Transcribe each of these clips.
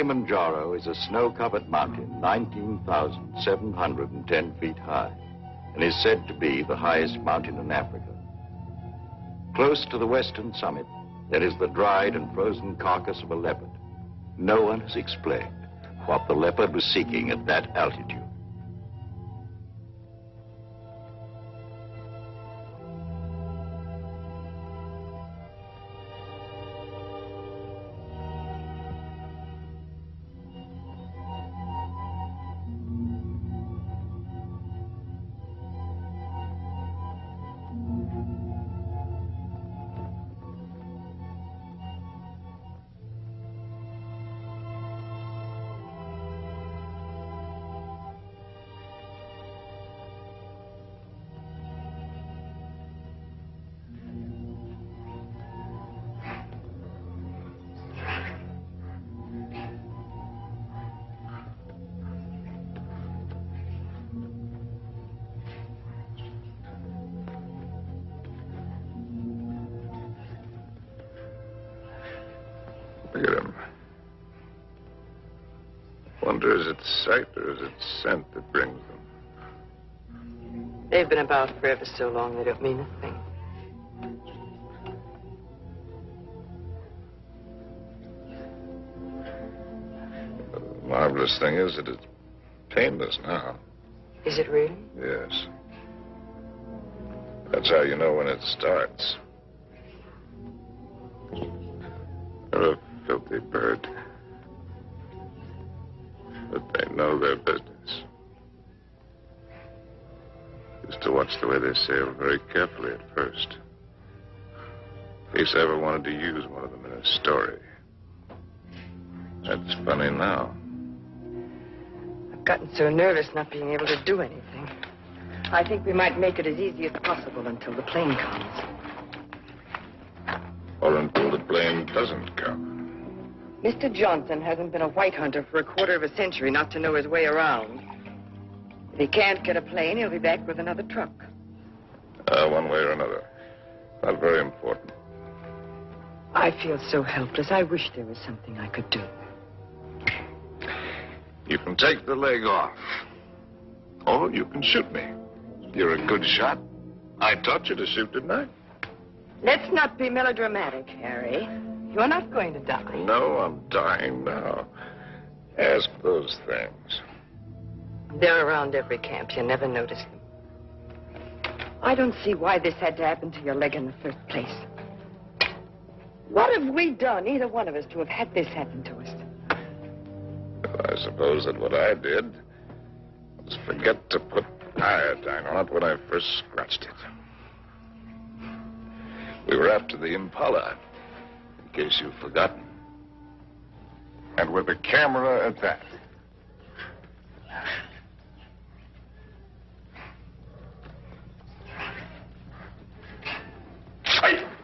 Kilimanjaro is a snow-covered mountain 19,710 feet high and is said to be the highest mountain in Africa. Close to the western summit, there is the dried and frozen carcass of a leopard. No one has explained what the leopard was seeking at that altitude. Look at him. Wonder, is it sight or is it scent that brings them? They've been about for ever so long, they don't mean a thing. The marvelous thing is that it's painless now. Is it really? Yes. That's how you know when it starts. They're a filthy bird. But they know their business. Used to watch the way they sail very carefully at first. In case I ever wanted to use one of them in a story. That's funny now. I've gotten so nervous not being able to do anything. I think we might make it as easy as possible until the plane comes. Or until the plane doesn't come. Mr. Johnson hasn't been a white hunter for a quarter of a century not to know his way around. If he can't get a plane, he'll be back with another truck. One way or another. Not very important. I feel so helpless. I wish there was something I could do. You can take the leg off. Or you can shoot me. You're a good shot. I taught you to shoot, didn't I? Let's not be melodramatic, Harry. You're not going to die. No, I'm dying now. Ask those things. They're around every camp. You never notice them. I don't see why this had to happen to your leg in the first place. What have we done, either one of us, to have had this happen to us? Well, I suppose that what I did was forget to put iodine on it when I first scratched it. We were after the Impala, in case you've forgotten. And with a camera at that.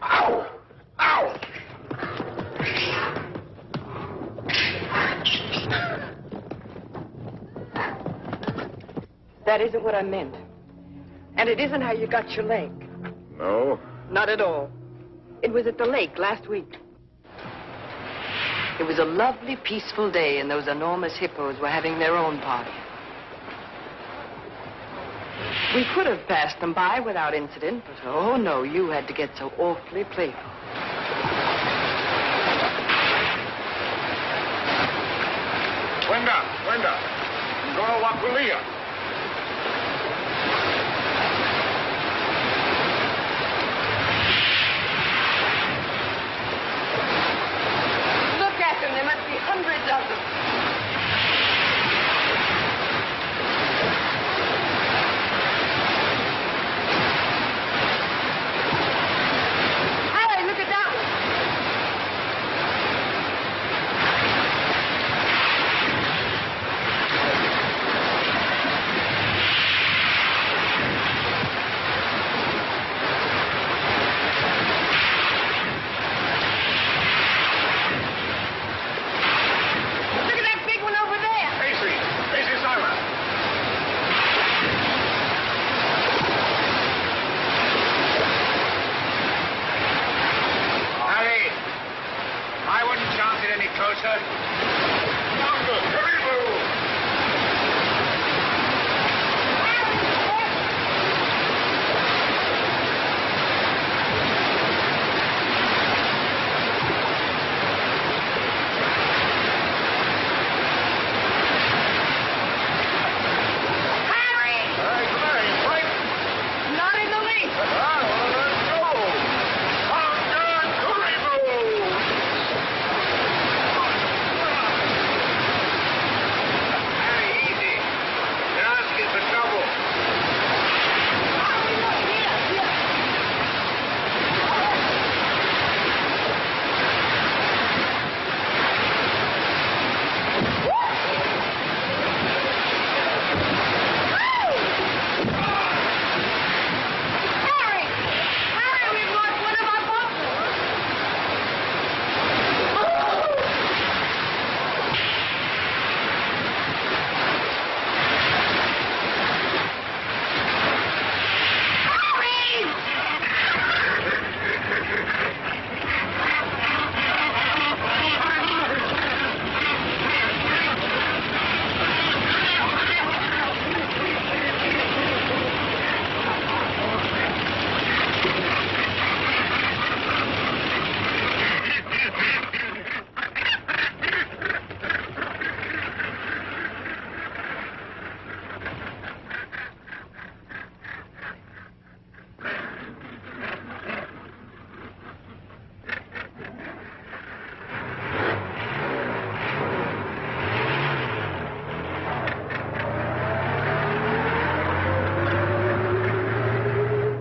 Ow! Ow! That isn't what I meant. And it isn't how you got your leg. No? Not at all. It was at the lake last week. It was a lovely, peaceful day, and those enormous hippos were having their own party. We could have passed them by without incident, but oh no, you had to get so awfully playful. Wenda. Ngoro wa kulia. Look at them. There must be hundreds of them. Harry, look at that one.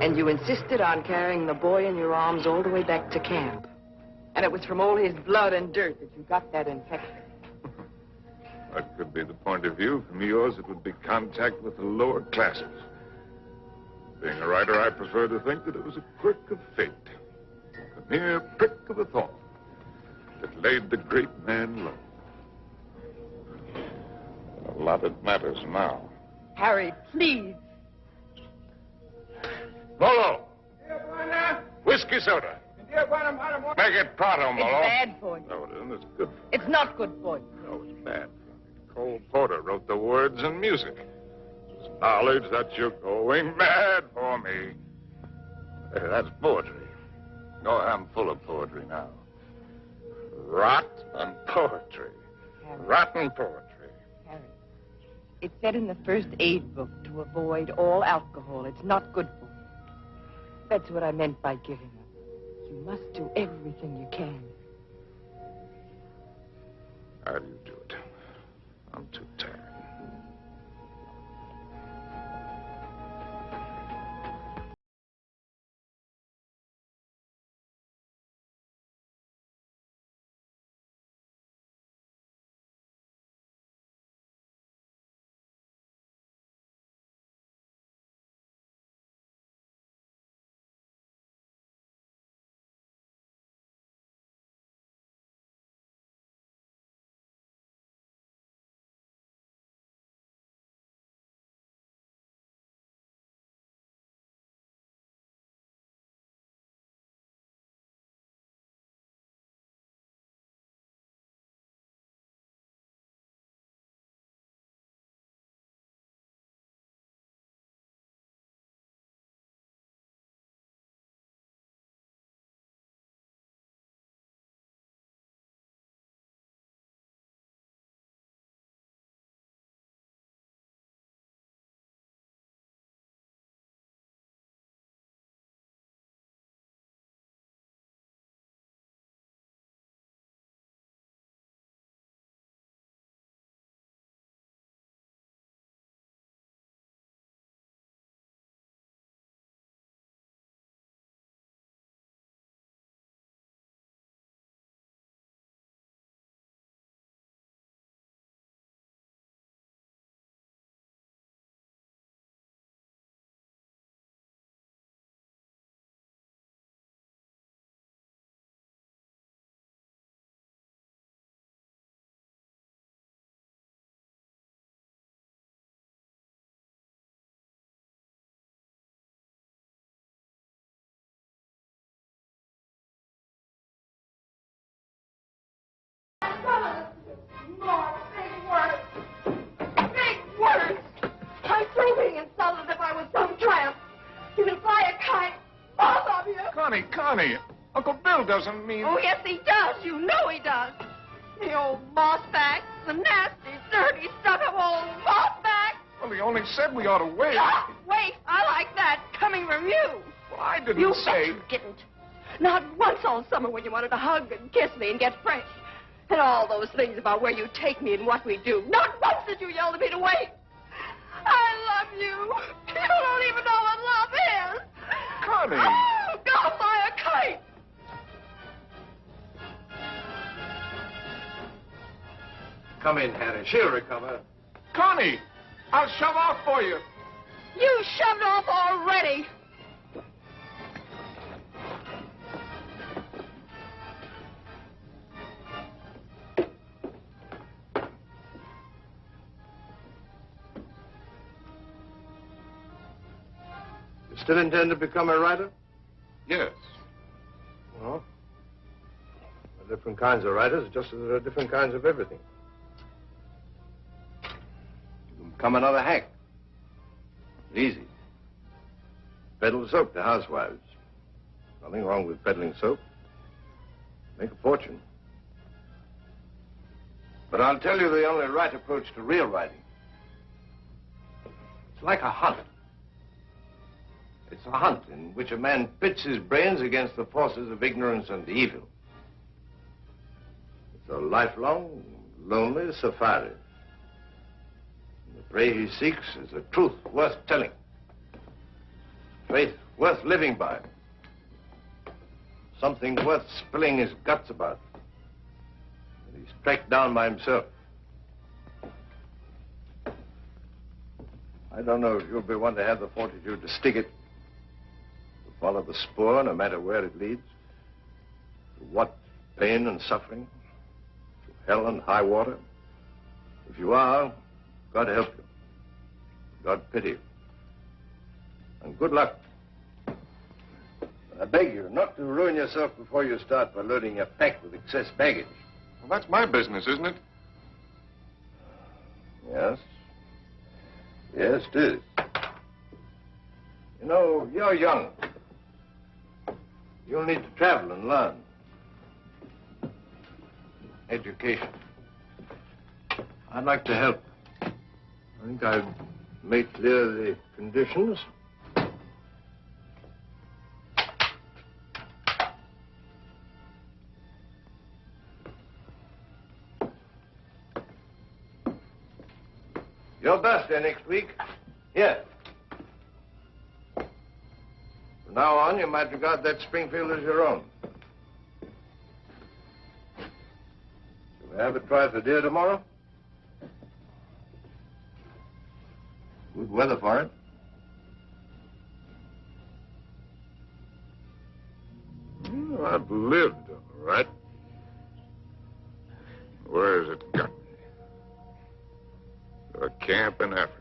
And you insisted on carrying the boy in your arms all the way back to camp. And it was from all his blood and dirt that you got that infection. That could be the point of view. From yours, it would be contact with the lower classes. Being a writer, I prefer to think that it was a quirk of fate. A mere prick of a thought that laid the great man low. A lot it matters now. Harry, please. Molo! Whiskey soda. Make it pronto, It's Molo. bad for you. No, it isn't. It's good for you. It's not good for you. No, it's bad. Cole Porter wrote the words and music. It's knowledge that you're going mad for me. Hey, that's poetry. Oh, I'm full of poetry now. Rot and poetry. Harry. Rotten poetry. Harry, it said in the first aid book to avoid all alcohol. It's not good for you. That's what I meant by giving up. You must do everything you can. How do you do it? I'm too tired. More big words. Big words. I'm through being insulted if I was some tramp. You can fly a kite, both of you. Connie, Uncle Bill doesn't mean... Oh, yes, he does. You know he does. The old mossback, the nasty, dirty, stuck-up old mossback. Well, he only said we ought to wait. Oh, wait, I like that, coming from you. Well, I didn't You say... bet you didn't. Not once all summer when you wanted to hug and kiss me and get fresh. And all those things about where you take me and what we do. Not once did you yell at me to wait. I love you. You don't even know what love is. Connie. Oh, go fly a kite. Come in, Harry. She'll recover. Connie, I'll shove off for you. You shoved off already. You still intend to become a writer? Yes. Well, there are different kinds of writers, just as there are different kinds of everything. You can become another hack. Easy. Peddle soap to housewives. Nothing wrong with peddling soap. Make a fortune. But I'll tell you the only right approach to real writing. It's like a hunt. It's a hunt in which a man pits his brains against the forces of ignorance and evil. It's a lifelong, lonely safari. And the prey he seeks is a truth worth telling. fate worth living by. Something worth spilling his guts about. And he's tracked down by himself. I don't know if you'll be one to have the fortitude to stick it, to follow the spoor, no matter where it leads. To what pain and suffering, to hell and high water. If you are, God help you. God pity you. And good luck. I beg you not to ruin yourself before you start by loading your pack with excess baggage. Well, that's my business, isn't it? Yes. Yes, it is. You know, you're young. You'll need to travel and learn. Education. I'd like to help. I think I've made clear the conditions. Your birthday next week. Here. From now on, you might regard that Springfield as your own. Shall we have a try for deer tomorrow? Good weather for it. Well, I've lived, all right. Where has it got me? To a camp in Africa.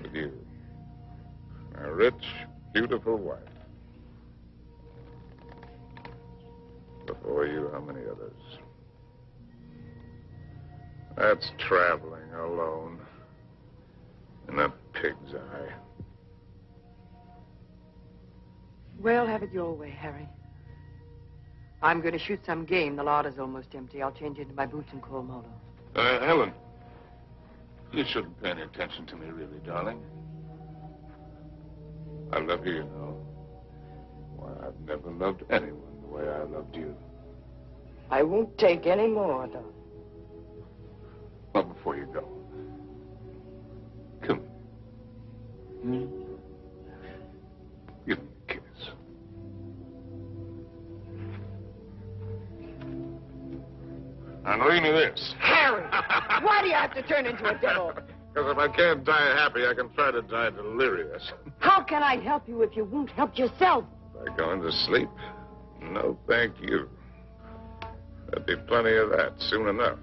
With you. A rich, beautiful wife. Before you, how many others? That's traveling alone. In a pig's eye. Well, have it your way, Harry. I'm going to shoot some game. The larder's almost empty. I'll change into my boots and call Molo. Helen, you shouldn't pay any attention to me, really, darling. I love you, you know. Why, I've never loved anyone the way I loved you. I won't take any more, though. Well, before you go, come. Give me a kiss. And leave me this. Harry! Why do you have to turn into a devil? Because if I can't die happy, I can try to die delirious. How can I help you if you won't help yourself? By going to sleep? No, thank you. There'll be plenty of that soon enough.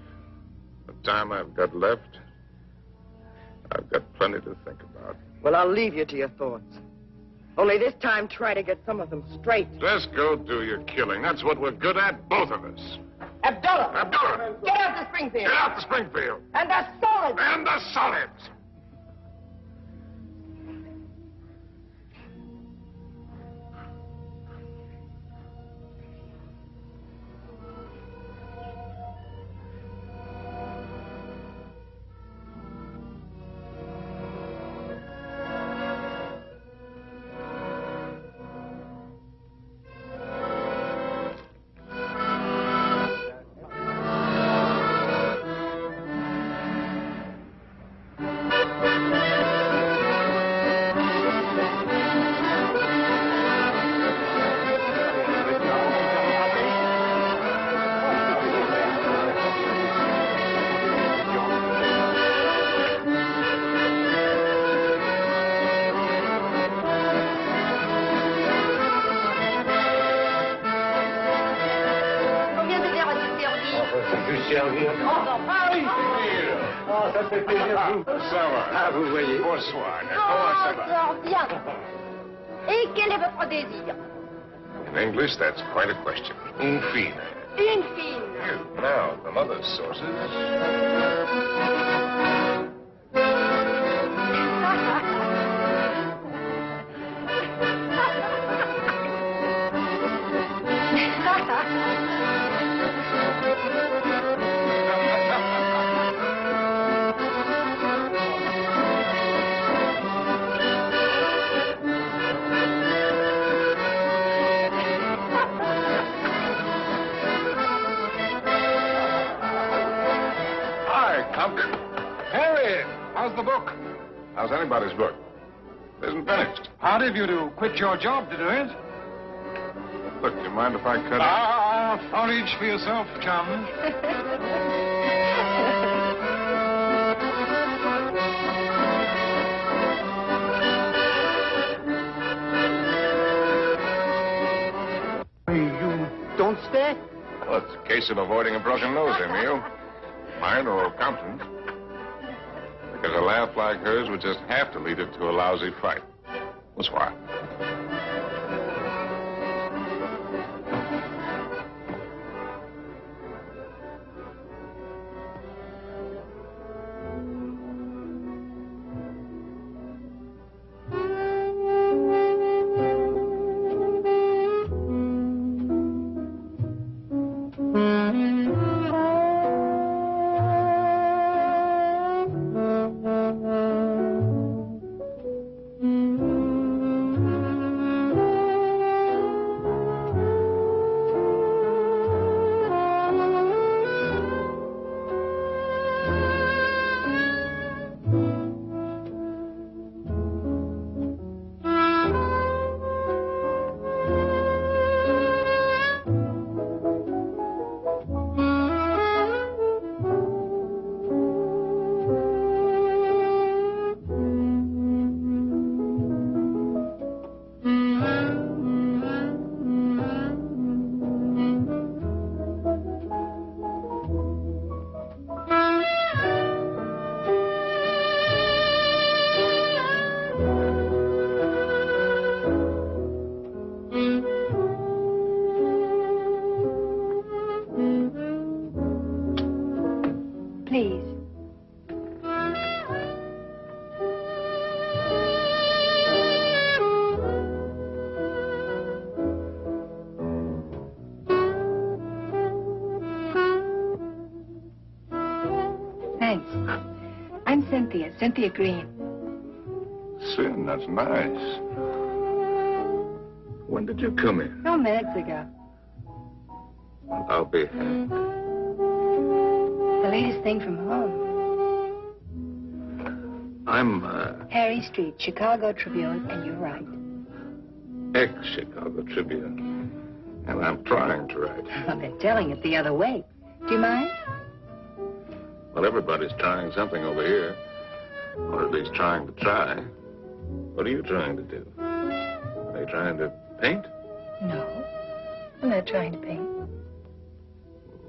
The time I've got left, I've got plenty to think about. Well, I'll leave you to your thoughts. Only this time, try to get some of them straight. Just go do your killing. That's what we're good at, both of us. Abdullah! Abdullah! Get out to Springfield! Get out to Springfield! And the solids! And the solids! Vous voyez. Bonsoir. Oh, fort bien. Et quel est votre désir? In English, that's quite a question. In fine. Une fille. Now, from other sources. Harry, how's the book? How's anybody's book? isn't finished. Hard of you to quit your job to do it. Look, do you mind if I cut it? Forage for yourself, chum. You don't stay? Well, it's a case of avoiding a broken nose, Emil. Mine or Compton's. Because a laugh like hers would just have to lead it to a lousy fight. That's why. Cynthia Green. Sin, that's nice. When did you come in? No, minutes ago. Well, I'll be happy. The latest thing from home. I'm, Harry Street, Chicago Tribune, and you're right. Ex-Chicago Tribune. And I'm trying to write. Well, they're telling it the other way. Do you mind? Well, everybody's trying something over here. Or at least trying to try. What are you trying to do? Are you trying to paint? No, I'm not trying to paint.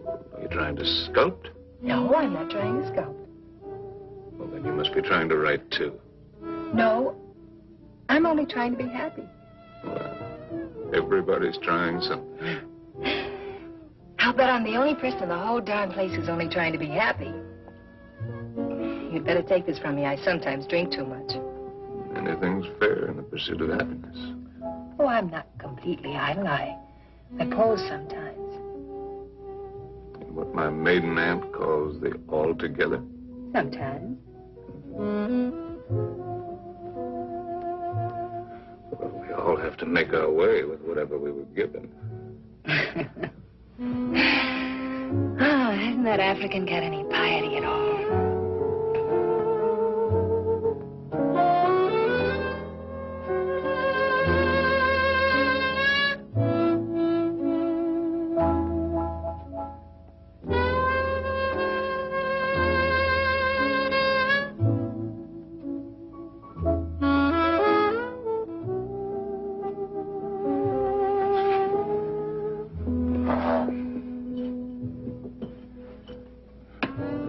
Are you trying to sculpt? No, I'm not trying to sculpt. Well, then you must be trying to write, too. No, I'm only trying to be happy. Well, everybody's trying something. I'll bet I'm the only person in the whole darn place who's only trying to be happy. You'd better take this from me. I sometimes drink too much. Anything's fair in the pursuit of happiness. Oh, I'm not completely idle. I pose sometimes. What my maiden aunt calls the altogether? Sometimes. Well, we all have to make our way with whatever we were given. Oh, hasn't that African got any piety at all?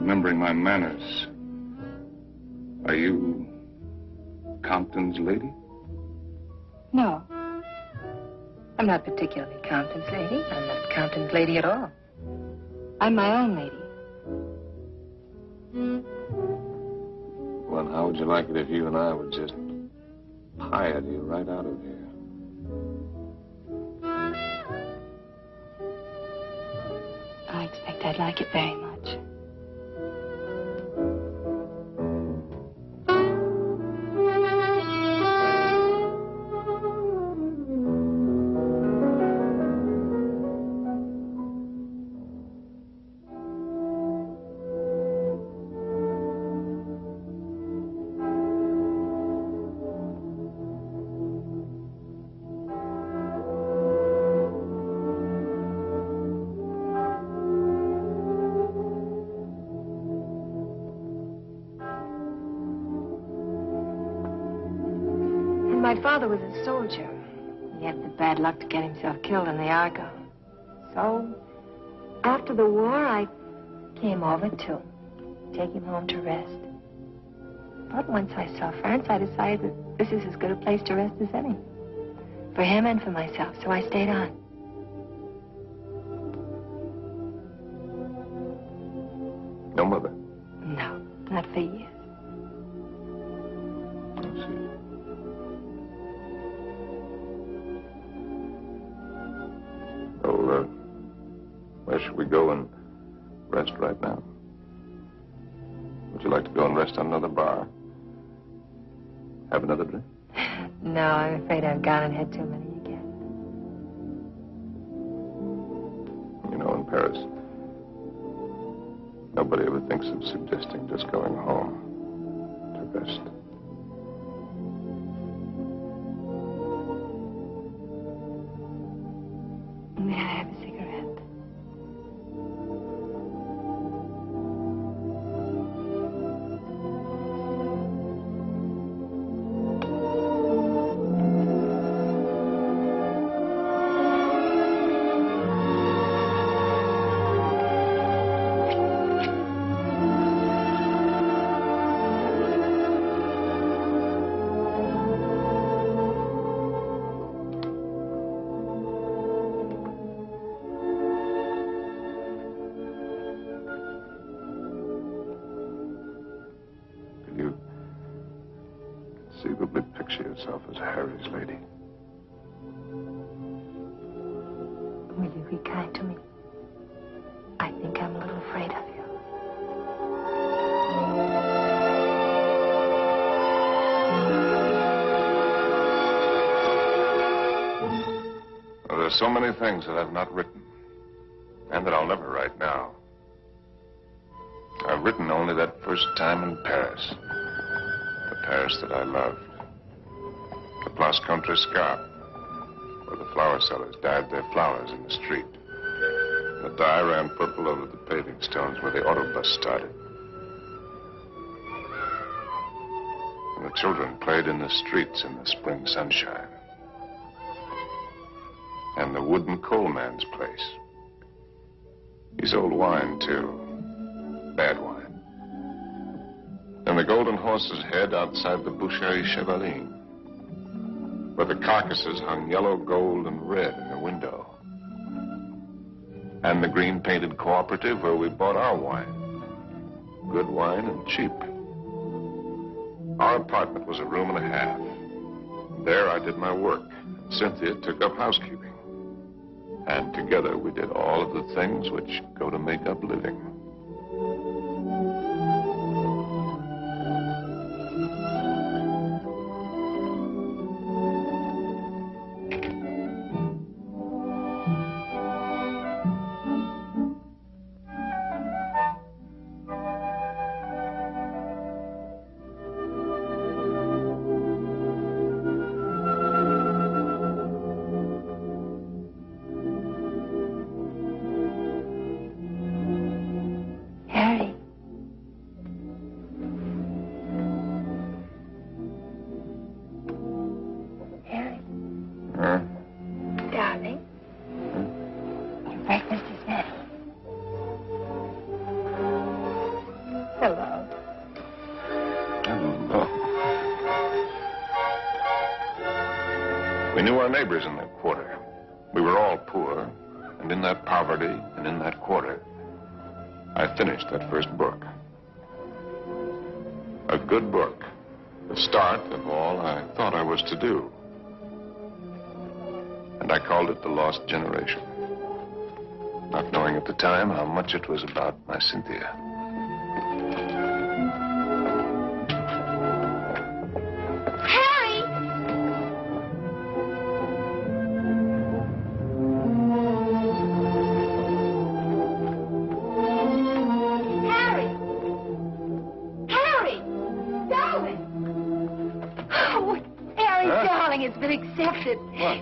Remembering my manners. Are you Compton's lady? No. I'm not particularly Compton's lady. I'm not Compton's lady at all. I'm my own lady. Well, how would you like it if you and I would just hired you right out of here? I expect I'd like it very much. My father was a soldier. He had the bad luck to get himself killed in the Argonne. So, after the war, I came over to take him home to rest. But once I saw France, I decided that this is as good a place to rest as any. For him and for myself, so I stayed on. No mother? No, not for years. I see. Well, where should we go and rest right now? Would you like to go and rest on another bar? Have another drink? No, I'm afraid I've gone and had too many again. You know, in Paris, nobody ever thinks of suggesting just going home to rest. May I have a cigarette? Conceivably picture yourself as Harry's lady. Will you be kind to me? I think I'm a little afraid of you. Well, there's so many things that I've not written, and that I'll never write now. I've written only that first time in Paris. The Paris that I loved. The Place Contrescarpe, where the flower sellers dyed their flowers in the street. The dye ran purple over the paving stones where the autobus started. And the children played in the streets in the spring sunshine. And the wooden coal man's place. He sold wine, too. Bad wine. And the Golden Horse's Head outside the Boucherie Chevalier, where the carcasses hung yellow, gold, and red in the window. And the green-painted cooperative where we bought our wine. Good wine and cheap. Our apartment was a room and a half. There I did my work. Cynthia took up housekeeping. And together we did all of the things which go to make up living. We knew our neighbors in that quarter. We were all poor, and in that poverty and in that quarter, I finished that first book. A good book, the start of all I thought I was to do. And I called it The Lost Generation, not knowing at the time how much it was about my Cynthia.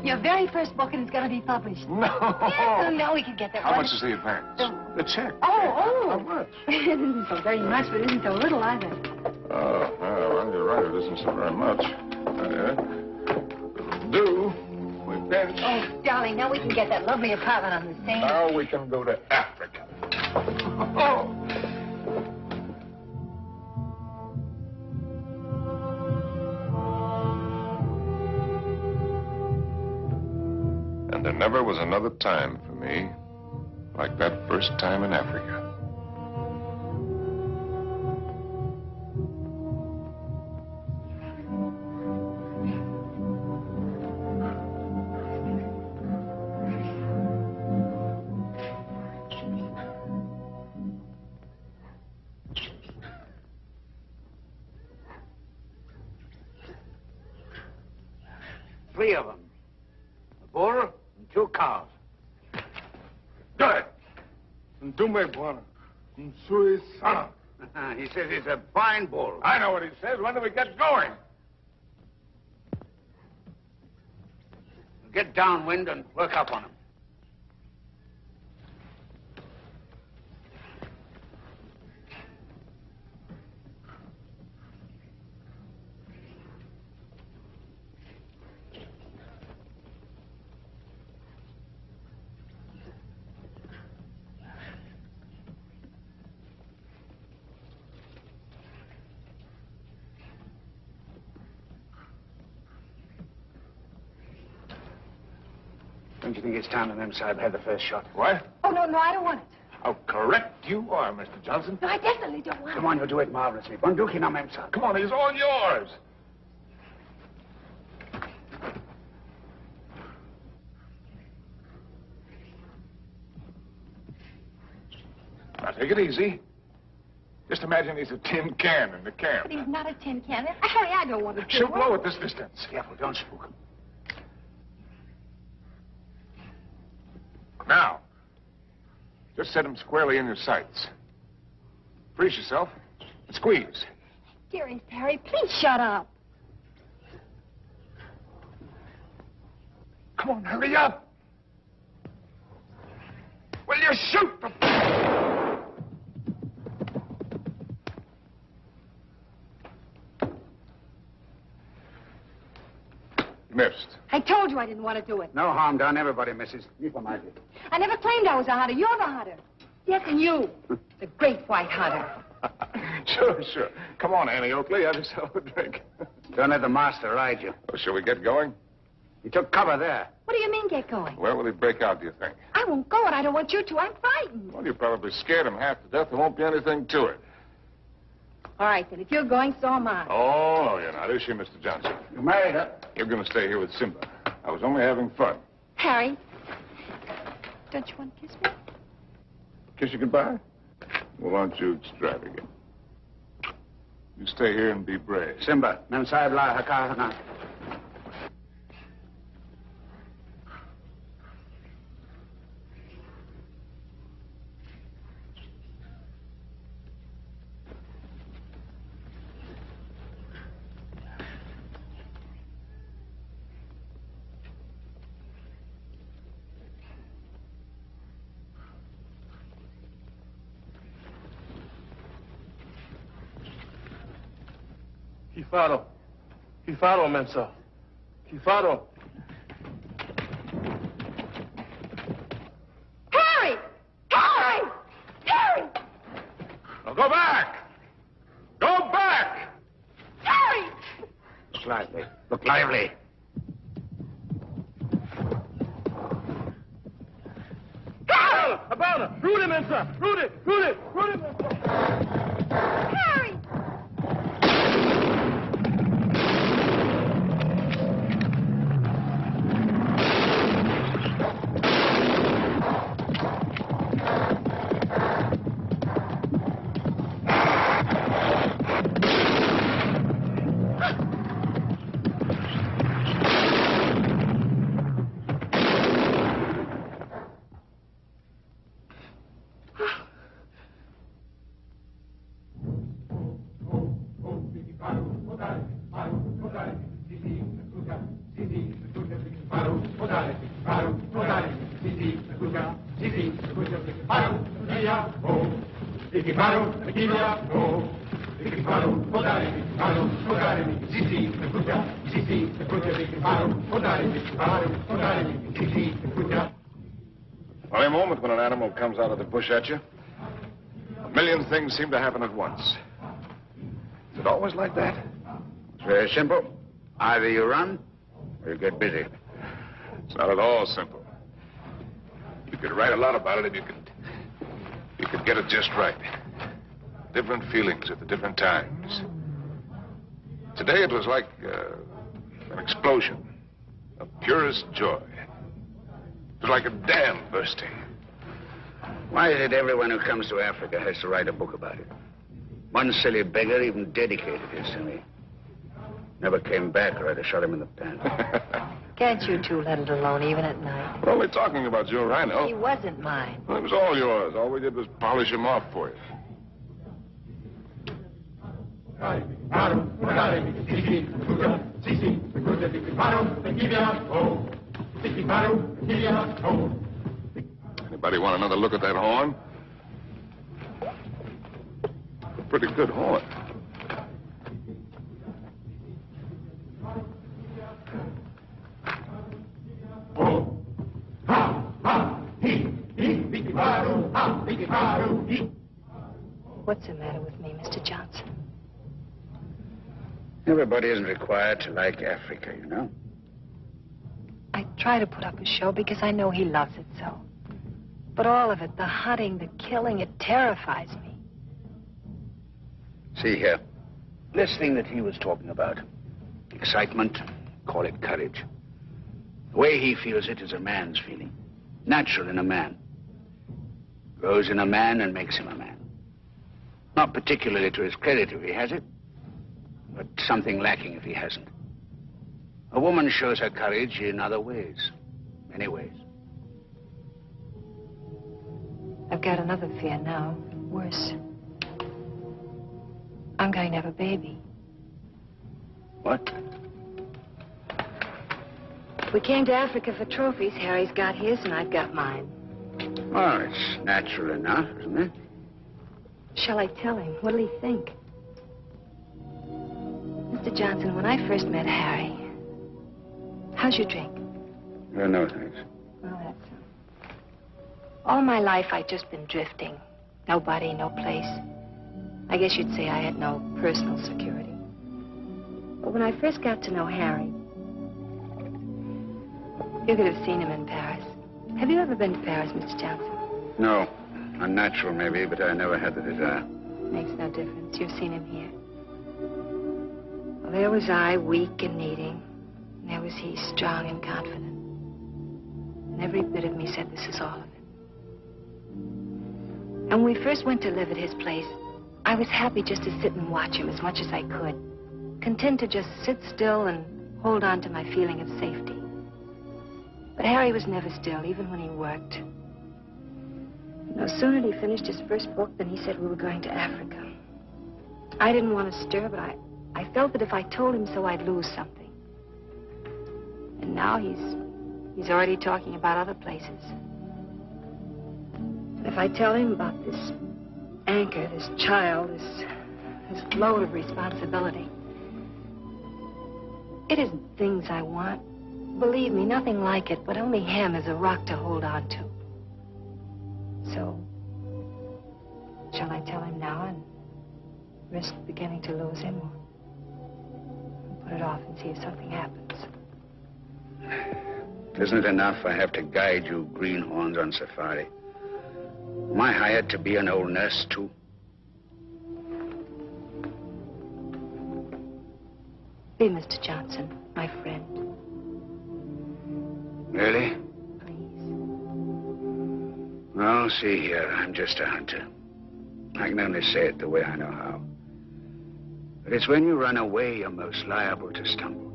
Your very first book, and it's going to be published. No. Yes, no, we can get that. How much is the advance? The check. Oh. How much? It isn't so very much, but it isn't so little either. Oh, well, you're right. It isn't so very much. do. We've been... Oh, darling, now we can get that lovely apartment on the Seine. Now we can go to Africa. Oh! And there never was another time for me like that first time in Africa. Three of them. A bull and 2 cows. Good. Ndume bwana. Msui sana. He says he's a fine bull. I know what he says. When do we get going? Get downwind and work up on him. Don't you think it's time the Memsahib had the first shot? What? Oh, no, I don't want it. How correct you are, Mr. Johnson. No, I definitely don't want it. Come on, you'll do it marvelously. Bunduki no Memsahib. Come on, he's all yours. Now, take it easy. Just imagine he's a tin can in the camp. But he's not a tin can. Harry, I don't want to She'll blow at this distance. Careful, don't spook him. Now, just set him squarely in your sights. Freeze yourself and squeeze. Dearest Harry, please shut up. Come on, hurry up. Will you shoot the... Missed. I told you I didn't want to do it. No harm done. Everybody misses. I never claimed I was a hunter. You're the hunter. Yes, and you. The great white hunter. Sure. Come on, Annie Oakley. Have yourself a drink. Don't let the master ride you. Well, shall we get going? He took cover there. What do you mean, get going? Where will he break out, do you think? I won't go, and I don't want you to. I'm frightened. Well, you probably scared him half to death. There won't be anything to it. All right, then. If you're going, so am I. Oh, no, you're not. Is she, Mr. Johnson? You married her. You're going to stay here with Simba. I was only having fun. Harry, don't you want to kiss me? Kiss you goodbye? Well, aren't you extravagant? You stay here and be brave. Simba, Memsahib la hakahana. Kifaro, Memsa. Kifaro. Harry! Harry! Harry! Now go back! Go back! Harry! Look lively. Look lively. Harry! Abana! Rudy, Memsa! Rudy, Memsa! Harry! Funny moment when an animal comes out of the bush at you. A million things seem to happen at once. Is it always like that? It's very simple. Either you run or you get busy. It's not at all simple. You could write a lot about it if you could get it just right. Different feelings at the different times. Today it was like an explosion of purest joy. It was like a dam bursting. Why is it everyone who comes to Africa has to write a book about it? One silly beggar even dedicated his to me. Never came back or I'd have shot him in the pants. Can't you two let it alone even at night? We're only talking about your rhino. He wasn't mine. Well, it was all yours. All we did was polish him off for you. Anybody want another look at that horn? A pretty good horn. What's the matter with me, Mr. Johnson? Everybody isn't required to like Africa, you know. I try to put up a show because I know he loves it so. But all of it, the hunting, the killing, it terrifies me. See here, this thing that he was talking about, excitement, call it courage. The way he feels it is a man's feeling, natural in a man. Grows in a man and makes him a man. Not particularly to his credit if he has it, but something lacking if he hasn't. A woman shows her courage in other ways, many ways. I've got another fear now, worse. I'm going to have a baby. What? We came to Africa for trophies. Harry's got his and I've got mine. Well, it's natural enough, isn't it? Shall I tell him? What'll he think? Mr. Johnson, when I first met Harry, how's your drink? No, thanks. Well, that's all my life I'd just been drifting. Nobody, no place. I guess you'd say I had no personal security. But when I first got to know Harry, you could have seen him in Paris. Have you ever been to Paris, Mr. Johnson? No. Unnatural, maybe, but I never had the desire. Makes no difference. You've seen him here. Well, there was I, weak and needing. And there was he, strong and confident. And every bit of me said, this is all of it. And when we first went to live at his place, I was happy just to sit and watch him as much as I could. Content to just sit still and hold on to my feeling of safety. But Harry was never still, even when he worked. No sooner had he finished his first book than he said we were going to Africa. I didn't want to stir, but I felt that if I told him so, I'd lose something. And now he's already talking about other places. And if I tell him about this anchor, this child, this load of responsibility, it isn't things I want. Believe me, nothing like it, but only him as a rock to hold on to. So, shall I tell him now and risk beginning to lose him, or put it off and see if something happens? Isn't it enough I have to guide you greenhorns on safari? Am I hired to be an old nurse, too? Be Mr. Johnson, my friend. Really? Please. Well, see here, I'm just a hunter. I can only say it the way I know how. But it's when you run away you're most liable to stumble.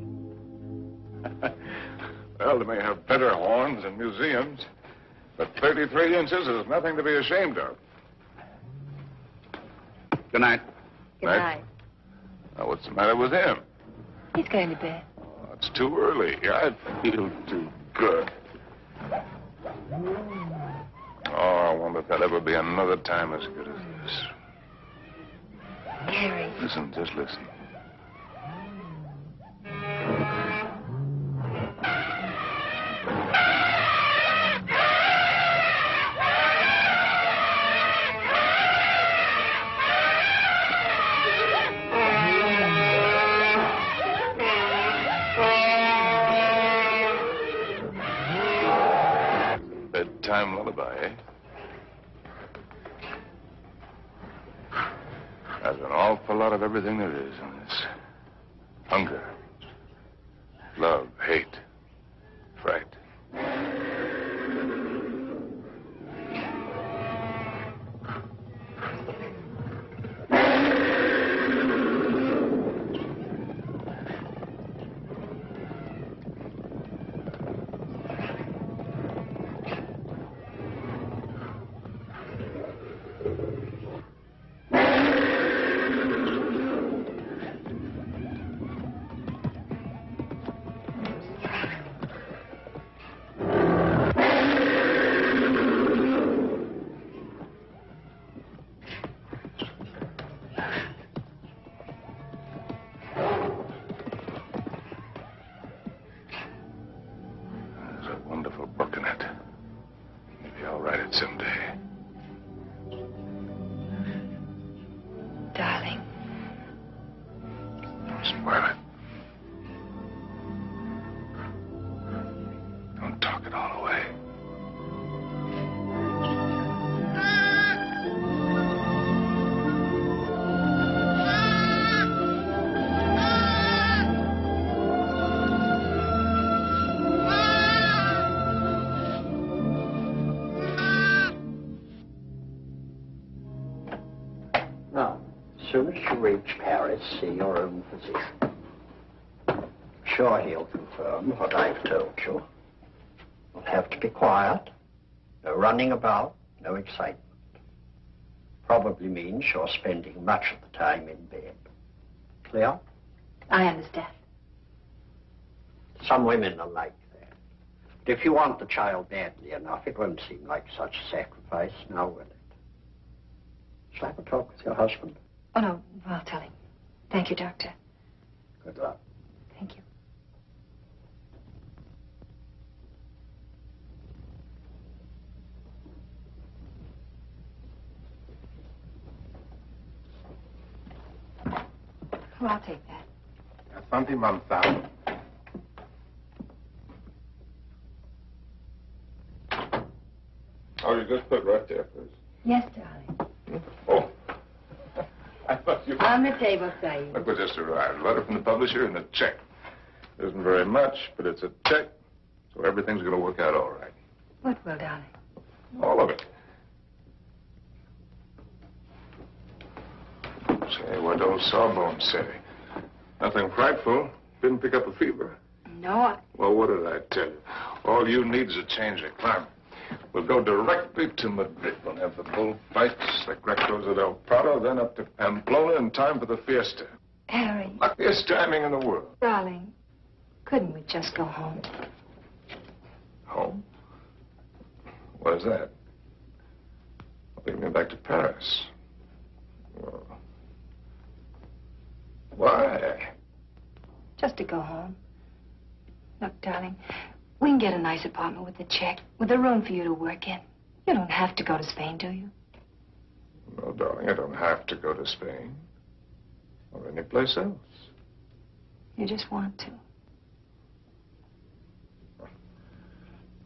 Well, they may have better horns in museums, but 33 inches is nothing to be ashamed of. Good night. Good night. Now, what's the matter with him? He's going to bed. Oh, it's too early. I feel too good. Oh, I wonder if there'll ever be another time as good as this. Harry. Listen, just listen. Bedtime lullaby, eh? There's an awful lot of everything there is in this. Hunger, love, hate, fright. Wonderful book in it. Maybe I'll write it someday. Darling. Don't spoil it. Don't talk it all away. As soon as you reach Paris, see your own physician. Sure, he'll confirm what I've told you. You'll have to be quiet. No running about, no excitement. Probably means you're spending much of the time in bed. Clear? I understand. Some women are like that. But if you want the child badly enough, it won't seem like such a sacrifice, now will it? Shall I have a talk with your husband? Oh, no, I'll tell him. Thank you, Doctor. Good luck. Thank you. Oh, I'll take that. Asante, Mamsa. Oh, you just put right there, please. Yes, darling. Oh. I thought you... On the table, sir. Look what just arrived. A letter from the publisher and a check. It isn't very much, but it's a check, so everything's going to work out all right. What will, darling? All of it. Say, what old Sawbones say? Nothing frightful. Didn't pick up a fever. No, Well, what did I tell you? All you need is a change of climate. We'll go directly to Madrid. We'll have the bullfights, the Grecos at El Prado, then up to Pamplona in time for the fiesta. Harry. Luckiest timing in the world. Darling, couldn't we just go home? Home? What is that? Take me back to Paris. Well, why? Just to go home. Look, darling, we can get a nice apartment with a check, with a room for you to work in. You don't have to go to Spain, do you? No, darling, I don't have to go to Spain. Or any place else. You just want to.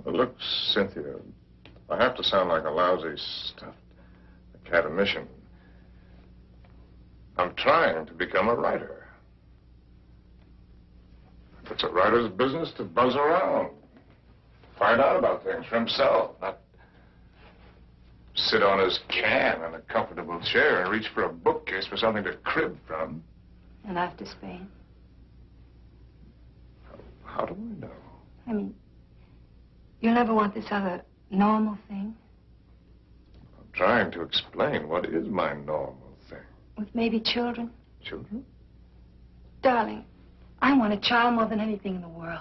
Well, look, Cynthia, I have to sound like a lousy stuffed academician. I'm trying to become a writer. It's a writer's business to buzz around. Find out about things for himself, not sit on his can in a comfortable chair and reach for a bookcase for something to crib from. And after Spain? How do I know? I mean, you'll never want this other normal thing? I'm trying to explain what is my normal thing. With maybe children? Children? Darling, I want a child more than anything in the world.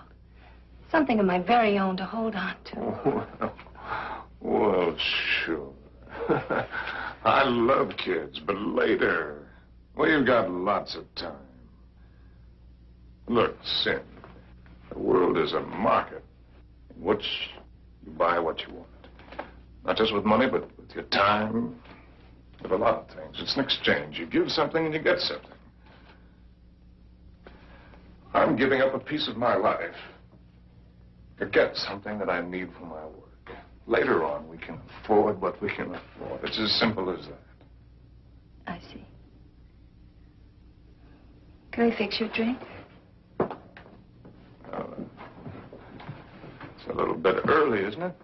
Something of my very own to hold on to. Well, sure. I love kids, but later. We've got lots of time. Look, Sin, the world is a market in which you buy what you want. Not just with money, but with your time, with a lot of things. It's an exchange. You give something and you get something. I'm giving up a piece of my life to get something that I need for my work. Later on, we can afford what we can afford. It's as simple as that. I see. Can I fix your drink? It's a little bit early, isn't it?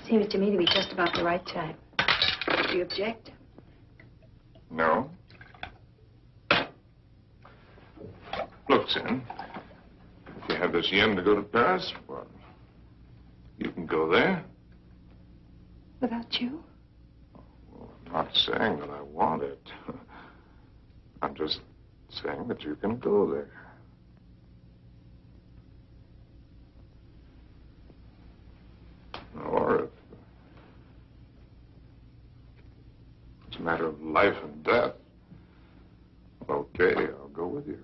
Seems to me to be just about the right time. Do you object? No. Look, Sin, if you have this yen to go to Paris, well, you can go there. Without you? Well, I'm not saying that I want it. I'm just saying that you can go there. Or if it's a matter of life and death, okay, I'll go with you.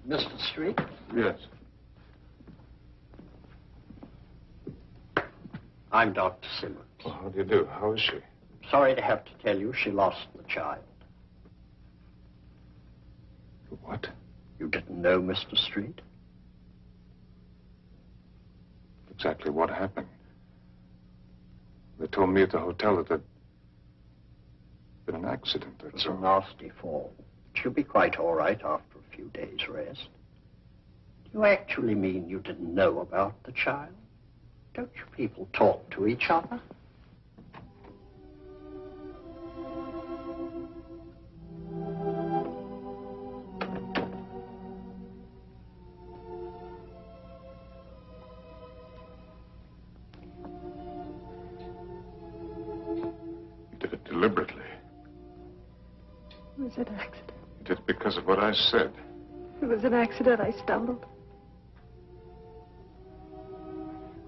Mr. Street? Yes. I'm Dr. Simmons. Well, how do you do? How is she? Sorry to have to tell you she lost the child. What? You didn't know, Mr. Street? Exactly what happened? They told me at the hotel that there'd been an accident. It was a nasty fall. She'll be quite all right after a few days' rest. Do you actually mean you didn't know about the child? Don't you people talk to each other? You did it deliberately. It was an accident. You did it because of what I said. It was an accident. I stumbled.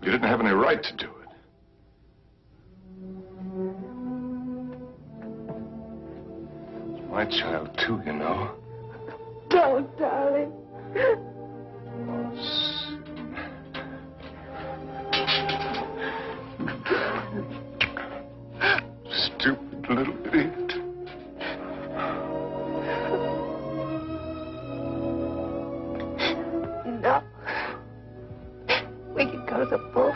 You didn't have any right to do it. It's my child, too, you know. Don't, darling. Stupid little idiot. No. We can go to the bullfight.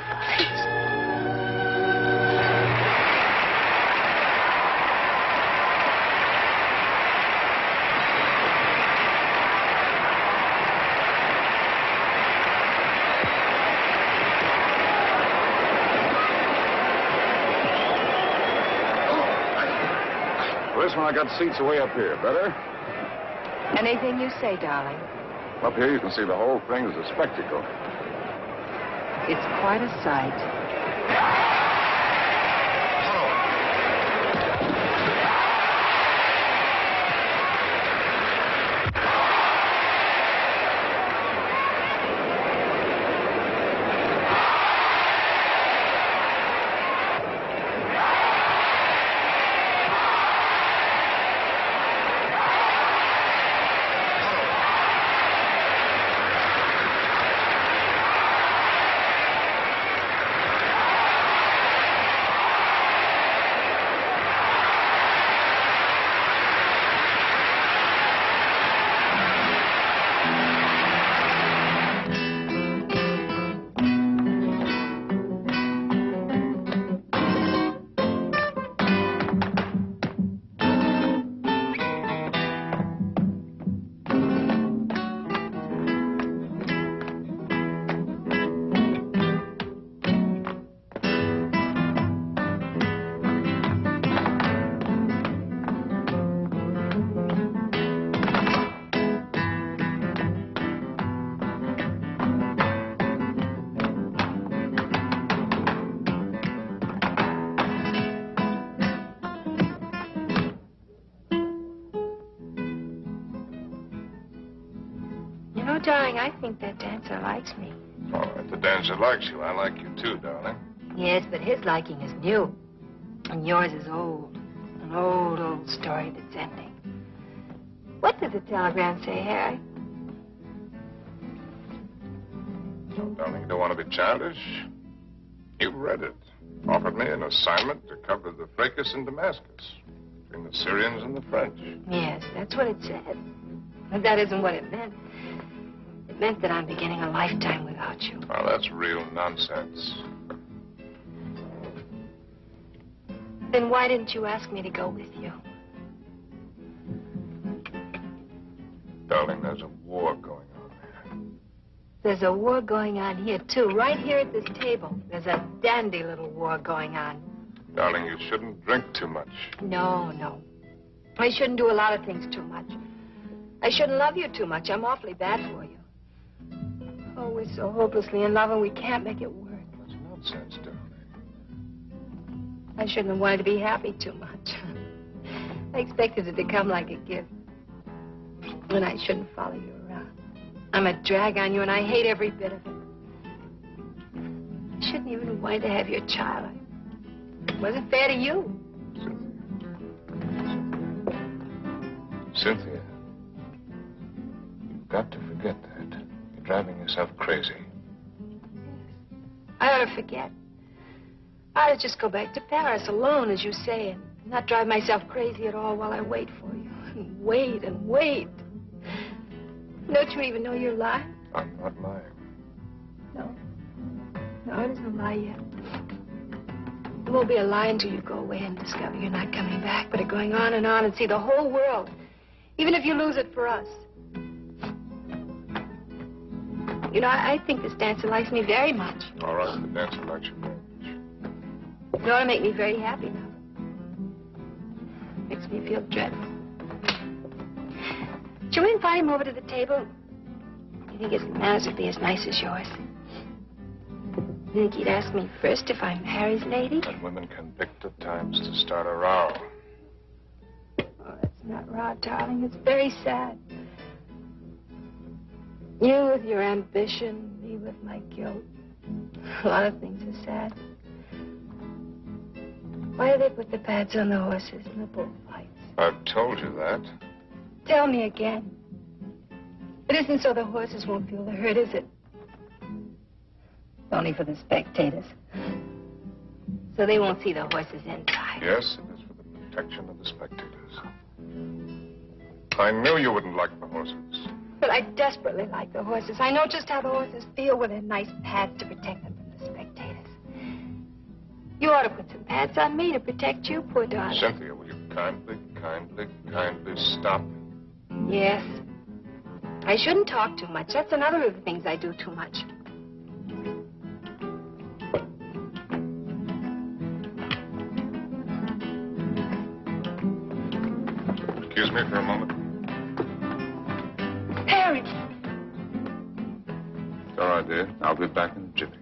Well, this one I got seats way up here. Better? Anything you say, darling. Up here you can see the whole thing as a spectacle. It's quite a sight. No, darling, I think that dancer likes me. All right, the dancer likes you. I like you too, darling. Yes, but his liking is new. And yours is old. An old, old story that's ending. What did the telegram say, Harry? Darling, you don't want to be childish? You read it. Offered me an assignment to cover the fracas in Damascus between the Syrians and the French. Yes, that's what it said. But that isn't what it meant. It meant that I'm beginning a lifetime without you. Well, that's real nonsense. Then why didn't you ask me to go with you? Darling, there's a war going on there. There's a war going on here, too. Right here at this table. There's a dandy little war going on. Darling, you shouldn't drink too much. No, no. I shouldn't do a lot of things too much. I shouldn't love you too much. I'm awfully bad for you. Oh, we're so hopelessly in love and we can't make it work. That's nonsense, darling. I shouldn't have wanted to be happy too much. I expected it to come like a gift. And I shouldn't follow you around. I'm a drag on you and I hate every bit of it. I shouldn't even have wanted to have your child. It wasn't fair to you. Cynthia, you've got to forget that. You're driving yourself crazy. I ought to forget. I ought to just go back to Paris alone, as you say, and not drive myself crazy at all while I wait for you. And wait and wait. Don't you even know you're lying? I'm not lying. No. No, it isn't a lie yet. It won't be a lie until you go away and discover you're not coming back, but are going on and see the whole world, even if you lose it for us. You know, I think this dancer likes me very much. All right, the dancer likes you very much. It ought to make me very happy now. Makes me feel dreadful. Shall we invite him over to the table? You think his manners would be as nice as yours? You think he'd ask me first if I'm Harry's lady? And women can pick the times to start a row. Oh, that's not raw, darling. It's very sad. You with your ambition, me with my guilt. A lot of things are sad. Why do they put the pads on the horses in the bullfights? I've told you that. Tell me again. It isn't so the horses won't feel the hurt, is it? Only for the spectators. So they won't see the horses inside. Yes, it is for the protection of the spectators. I knew you wouldn't like the horses. But I desperately like the horses. I know just how the horses feel with their nice pads to protect them from the spectators. You ought to put some pads on me to protect you, poor darling. Cynthia, will you kindly stop? Yes. I shouldn't talk too much. That's another of the things I do too much. Excuse me for a moment. Harry! It's all right, dear. I'll be back in a jiffy.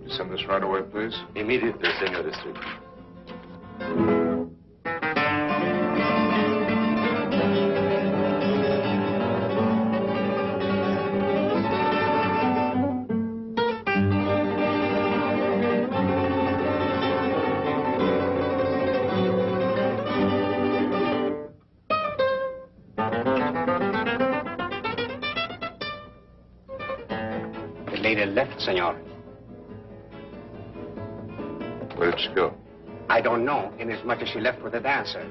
Send this right away, please. Immediately, Senor District. The lady left, senor. Where did she go? I don't know, inasmuch as she left with the dancer.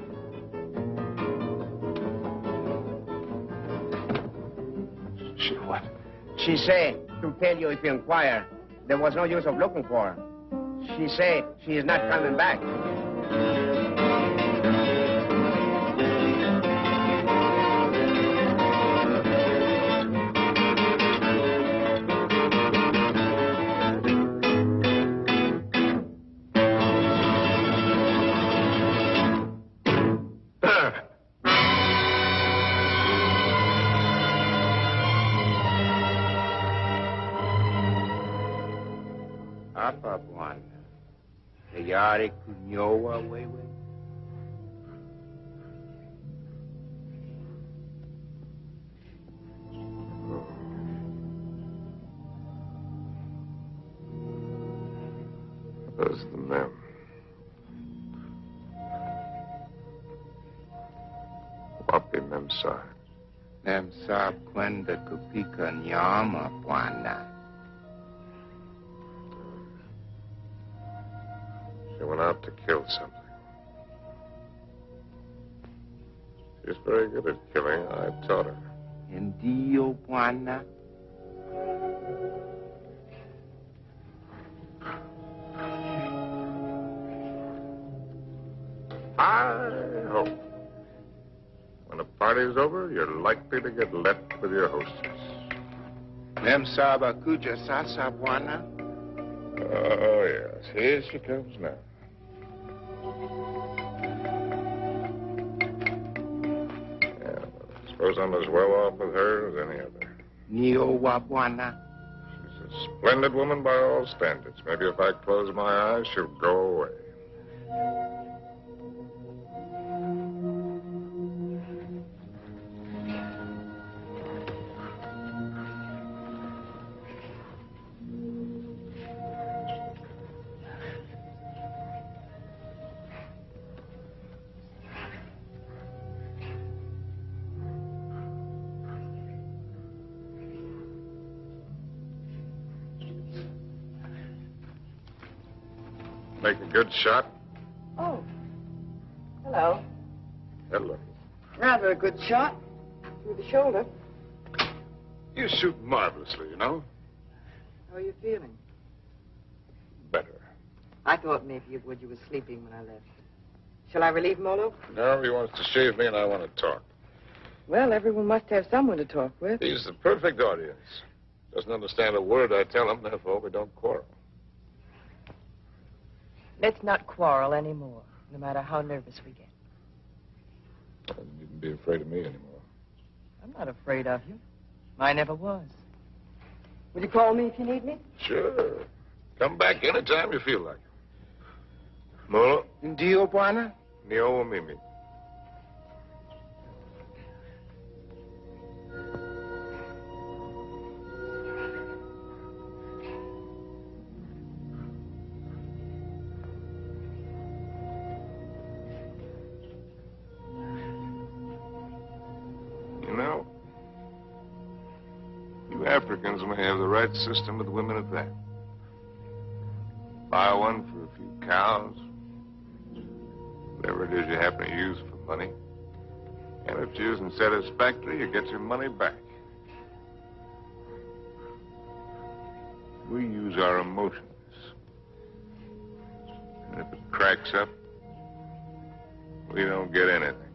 She what? She said to tell you if you inquire there was no use of looking for her. She say she is not coming back. Apa Bwana. Tayari kunyoa wewe. Those are the men. Wapi Memsa? Memsa kwenda kupika nyama Bwana. She went out to kill something. She's very good at killing. I taught her. Ndio Bwana. I hope when the party's over, you're likely to get left with your hostess. Memsa bakuja sasa Bwana. Oh, yes. Here she comes now. Yeah, I suppose I'm as well off with her as any other. Nio wa Bwana. She's a splendid woman by all standards. Maybe if I close my eyes, she'll go away. Make a good shot. Oh. Hello. Hello. Rather a good shot. Through the shoulder. You shoot marvelously, you know. How are you feeling? Better. I thought maybe you would. You were sleeping when I left. Shall I relieve Molo? No, he wants to shave me and I want to talk. Well, everyone must have someone to talk with. He's the perfect audience. Doesn't understand a word I tell him, therefore we don't quarrel. Let's not quarrel anymore, no matter how nervous we get. You needn't be afraid of me anymore. I'm not afraid of you. I never was. Will you call me if you need me? Sure. Come back anytime you feel like it. Molo. Ndio Bwana. Nio mimi. You know, you Africans may have the right system with women at that. Buy one for a few cows, whatever it is you happen to use for money. And if it isn't satisfactory, you get your money back. We use our emotions. And if it cracks up, we don't get anything back.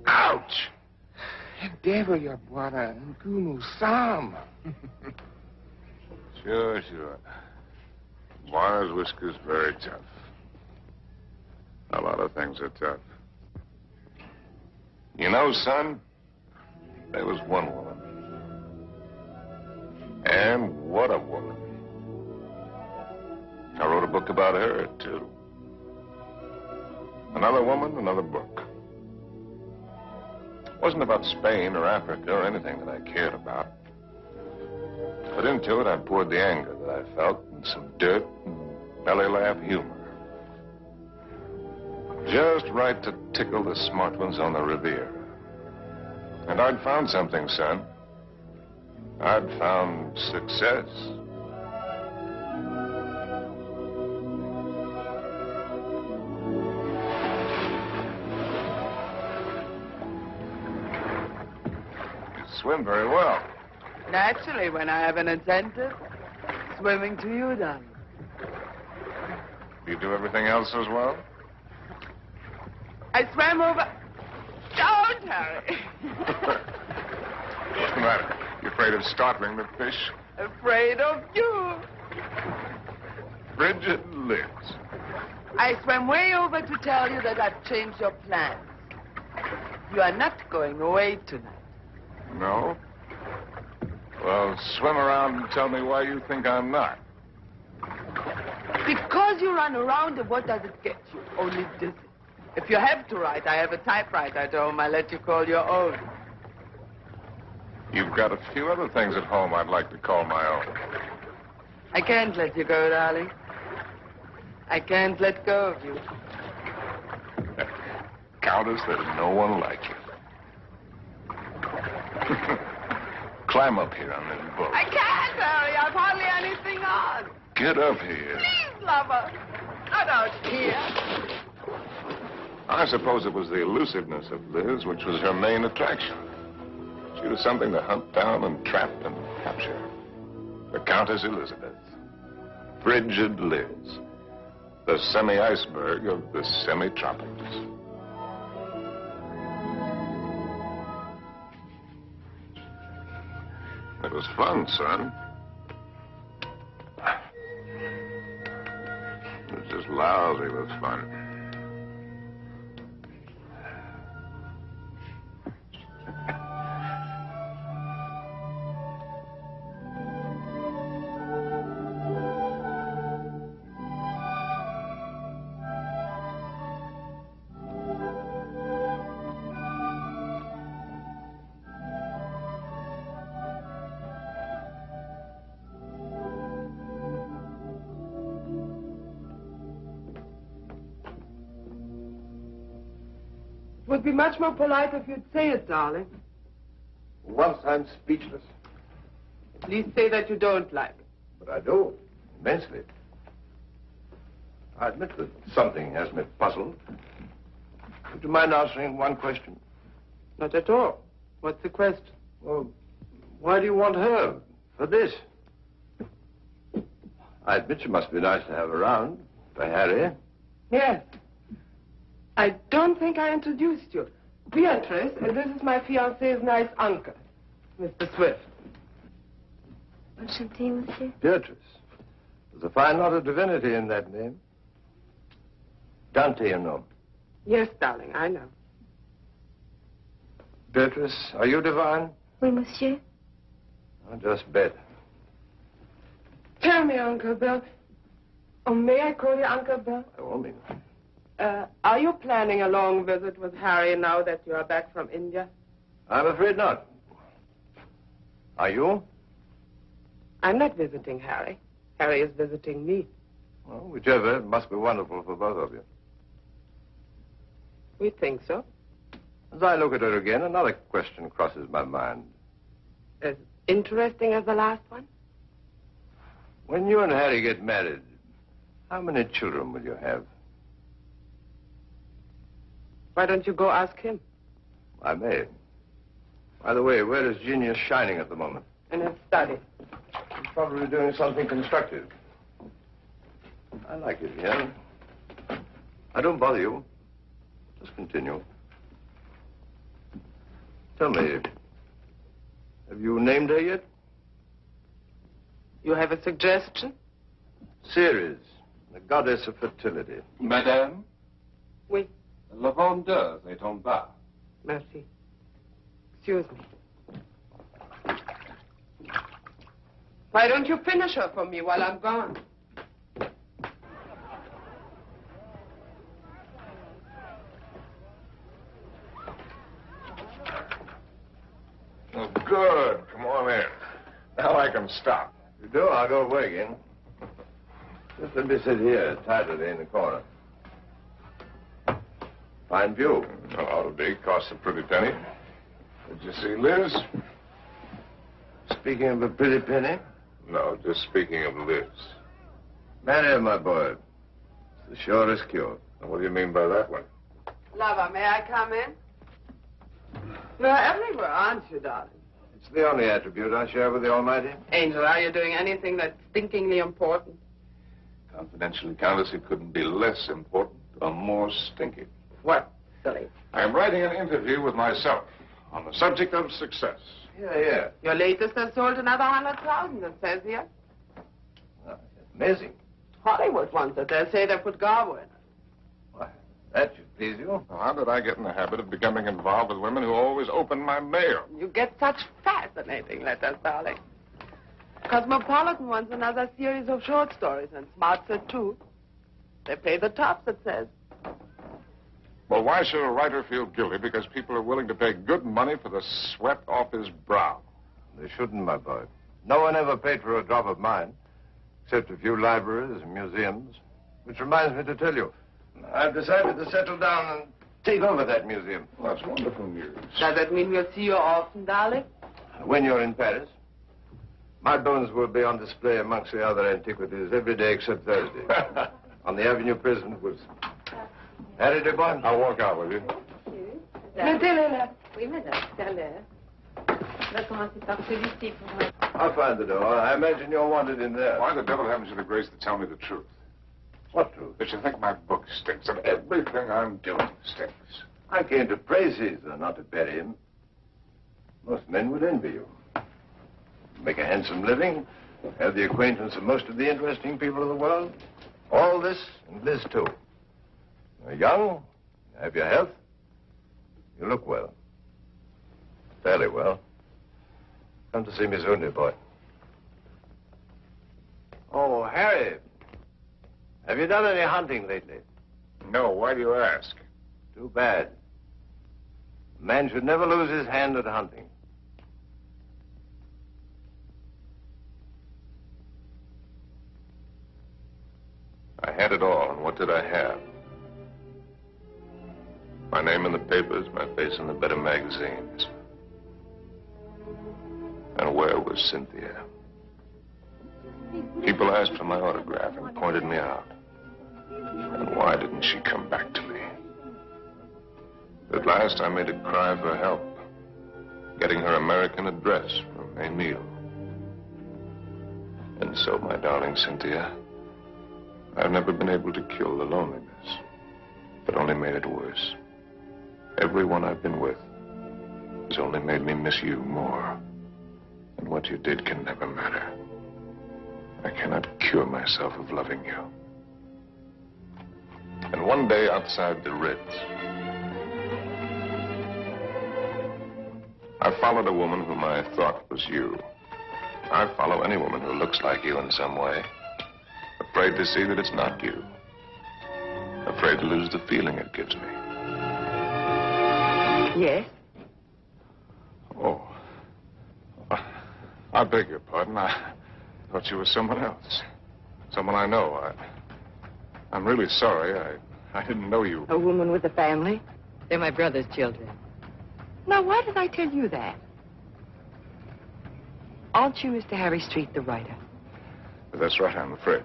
Ouch! Devil ya Bwana. Ngumu Sam. Sure. Bwana's whisker's very tough. A lot of things are tough. You know, son, there was one woman. And what a woman. I wrote a book about her, too. Another woman, another book. It wasn't about Spain or Africa or anything that I cared about. But into it, I poured the anger that I felt and some dirt and belly laugh humor. Just right to tickle the smart ones on the Riviera. And I'd found something, son. I'd found success. swim very well. Naturally, when I have an incentive, swimming to you, darling. Do you do everything else as well? I swam over... Don't, Harry. What's the matter? You afraid of startling the fish? Afraid of you. Bridget Liz. I swam way over to tell you that I've changed your plans. You are not going away tonight. No? Well, swim around and tell me why you think I'm not. Because you run around, and what does it get you? Only dizzy. If you have to write, I have a typewriter at home. I let you call your own. You've got a few other things at home I'd like to call my own. I can't let you go, darling. I can't let go of you. Countess, there's no one like you. Climb up here on this boat. I can't, Harry. I've hardly anything on. Get up here. Please, lover. Not out here. I suppose it was the elusiveness of Liz which was her main attraction. She was something to hunt down and trap and capture. The Countess Elizabeth. Frigid Liz. The semi-iceberg of the semi-tropics. It was fun, son. It was just lousy with fun. It would be much more polite if you'd say it, darling. Once I'm speechless. Please say that you don't like it. But I do, immensely. I admit that something has me puzzled. Would you mind answering one question? Not at all. What's the question? Well, why do you want her for this? I admit she must be nice to have around, for Harry. Yes. I don't think I introduced you. Beatrice, and this is my fiancé's nice uncle, Mr. Swift. Enchanté, monsieur. Beatrice. There's a fine lot of divinity in that name. Dante, you know. Yes, darling, I know. Beatrice, are you divine? Oui, monsieur. I just bet. Tell me, Uncle Bill. Oh, may I call you Uncle Bill? By all means. Are you planning a long visit with Harry now that you are back from India? I'm afraid not. Are you? I'm not visiting Harry. Harry is visiting me. Well, whichever, it must be wonderful for both of you. We think so. As I look at her again, another question crosses my mind. As interesting as the last one? When you and Harry get married, how many children will you have? Why don't you go ask him? I may. By the way, where is Genius shining at the moment? In his study. He's probably doing something constructive. I like it here. I don't bother you. Just continue. Tell me, have you named her yet? You have a suggestion? Ceres, the goddess of fertility. Madame? Oui. La vendeuse est en bas. Merci. Excuse me. Why don't you finish her for me while I'm gone? Oh, good. Come on in. Now I can stop. If you do, I'll go away again. Just let me sit here, tidily in the corner. Fine view. Oh, it'll cost a pretty penny. Did you see Liz? Speaking of a pretty penny? No, just speaking of Liz. Marry her, my boy. It's the surest cure. What do you mean by that one? Lover, may I come in? You're everywhere, aren't you, darling? It's the only attribute I share with the Almighty. Angel, are you doing anything that's stinkingly important? Confidentially, Countess, it couldn't be less important or more stinky. What, silly? I'm writing an interview with myself on the subject of success. Yeah. Your latest has sold another 100,000, it says here. Oh, amazing. Hollywood wants it. They say they put Garbo in it. Why, that should please you. Now, how did I get in the habit of becoming involved with women who always open my mail? You get such fascinating letters, darling. Cosmopolitan wants another series of short stories, and Smart said too. They pay the tops, it says. Well, why should a writer feel guilty because people are willing to pay good money for the sweat off his brow? They shouldn't, my boy. No one ever paid for a drop of mine, except a few libraries and museums. Which reminds me to tell you, I've decided to settle down and take over that museum. Well, that's wonderful news. Does that mean we'll see you often, darling? When you're in Paris, my bones will be on display amongst the other antiquities every day except Thursday. On the Avenue Prison at Wilson. Harry de Bon. I'll walk out with you. Mettez-le là. Oui, madame, c'est à l'heure. On va commencer par celui-ci pour moi. I'll find the door. I imagine you're wanted in there. Why the devil haven't you the grace to tell me the truth? What truth? That you think my book stinks and everything I'm doing stinks. I came to praise Caesar, not to bury him. Most men would envy you. Make a handsome living, have the acquaintance of most of the interesting people of the world. All this and Liz, too. You're young, you have your health, you look well. Fairly well. Come to see me soon, dear boy. Oh, Harry, have you done any hunting lately? No, why do you ask? Too bad. A man should never lose his hand at hunting. I had it all, and what did I have? My name in the papers, my face in the better magazines. And where was Cynthia? People asked for my autograph and pointed me out. And why didn't she come back to me? At last, I made a cry for help, getting her American address from Emile. And so, my darling Cynthia, I've never been able to kill the loneliness, but only made it worse. Everyone I've been with has only made me miss you more. And what you did can never matter. I cannot cure myself of loving you. And one day outside the Ritz, I followed a woman whom I thought was you. I follow any woman who looks like you in some way. Afraid to see that it's not you. Afraid to lose the feeling it gives me. Yes? Oh. I beg your pardon. I thought you were someone else. Someone I know. I'm really sorry. I didn't know you. A woman with a family? They're my brother's children. Now, why did I tell you that? Aren't you Mr. Harry Street, the writer? That's right, I'm afraid.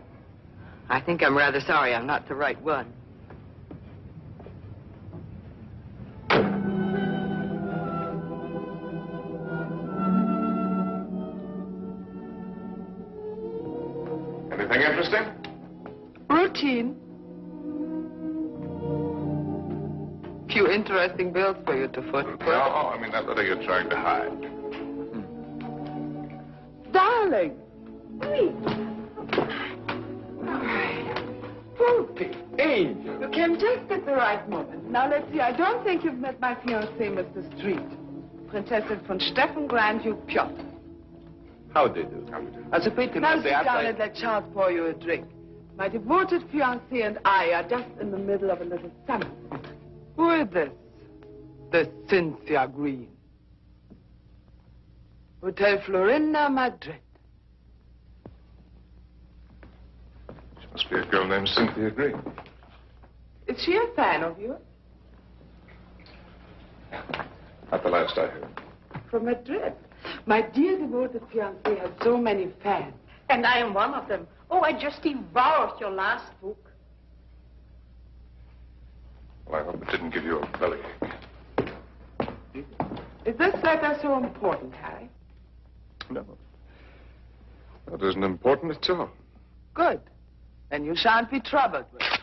I think I'm rather sorry I'm not the right one. Anything interesting? Routine. Few interesting bills for you to foot. No, I mean that letter you're trying to hide. Darling. Poopy, angel. You came just at the right moment. Now, let's see. I don't think you've met my fiancé, Mr. Street. Princessin von Steffen, Grand Duke Piotr. How do you do? As a pity, now sit down and let Charles pour you a drink. My devoted fiancé and I are just in the middle of a little summit. Who is this? The Cynthia Green. Hotel Florinda, Madrid. She must be a girl named Cynthia Green. Is she a fan of yours? Not the last I heard. From Madrid. My dear devoted fiancé has so many fans. And I am one of them. Oh, I just devoured your last book. Well, I hope it didn't give you a bellyache. Is this letter so important, Harry? No. That isn't important at all. Good. Then you shan't be troubled with it.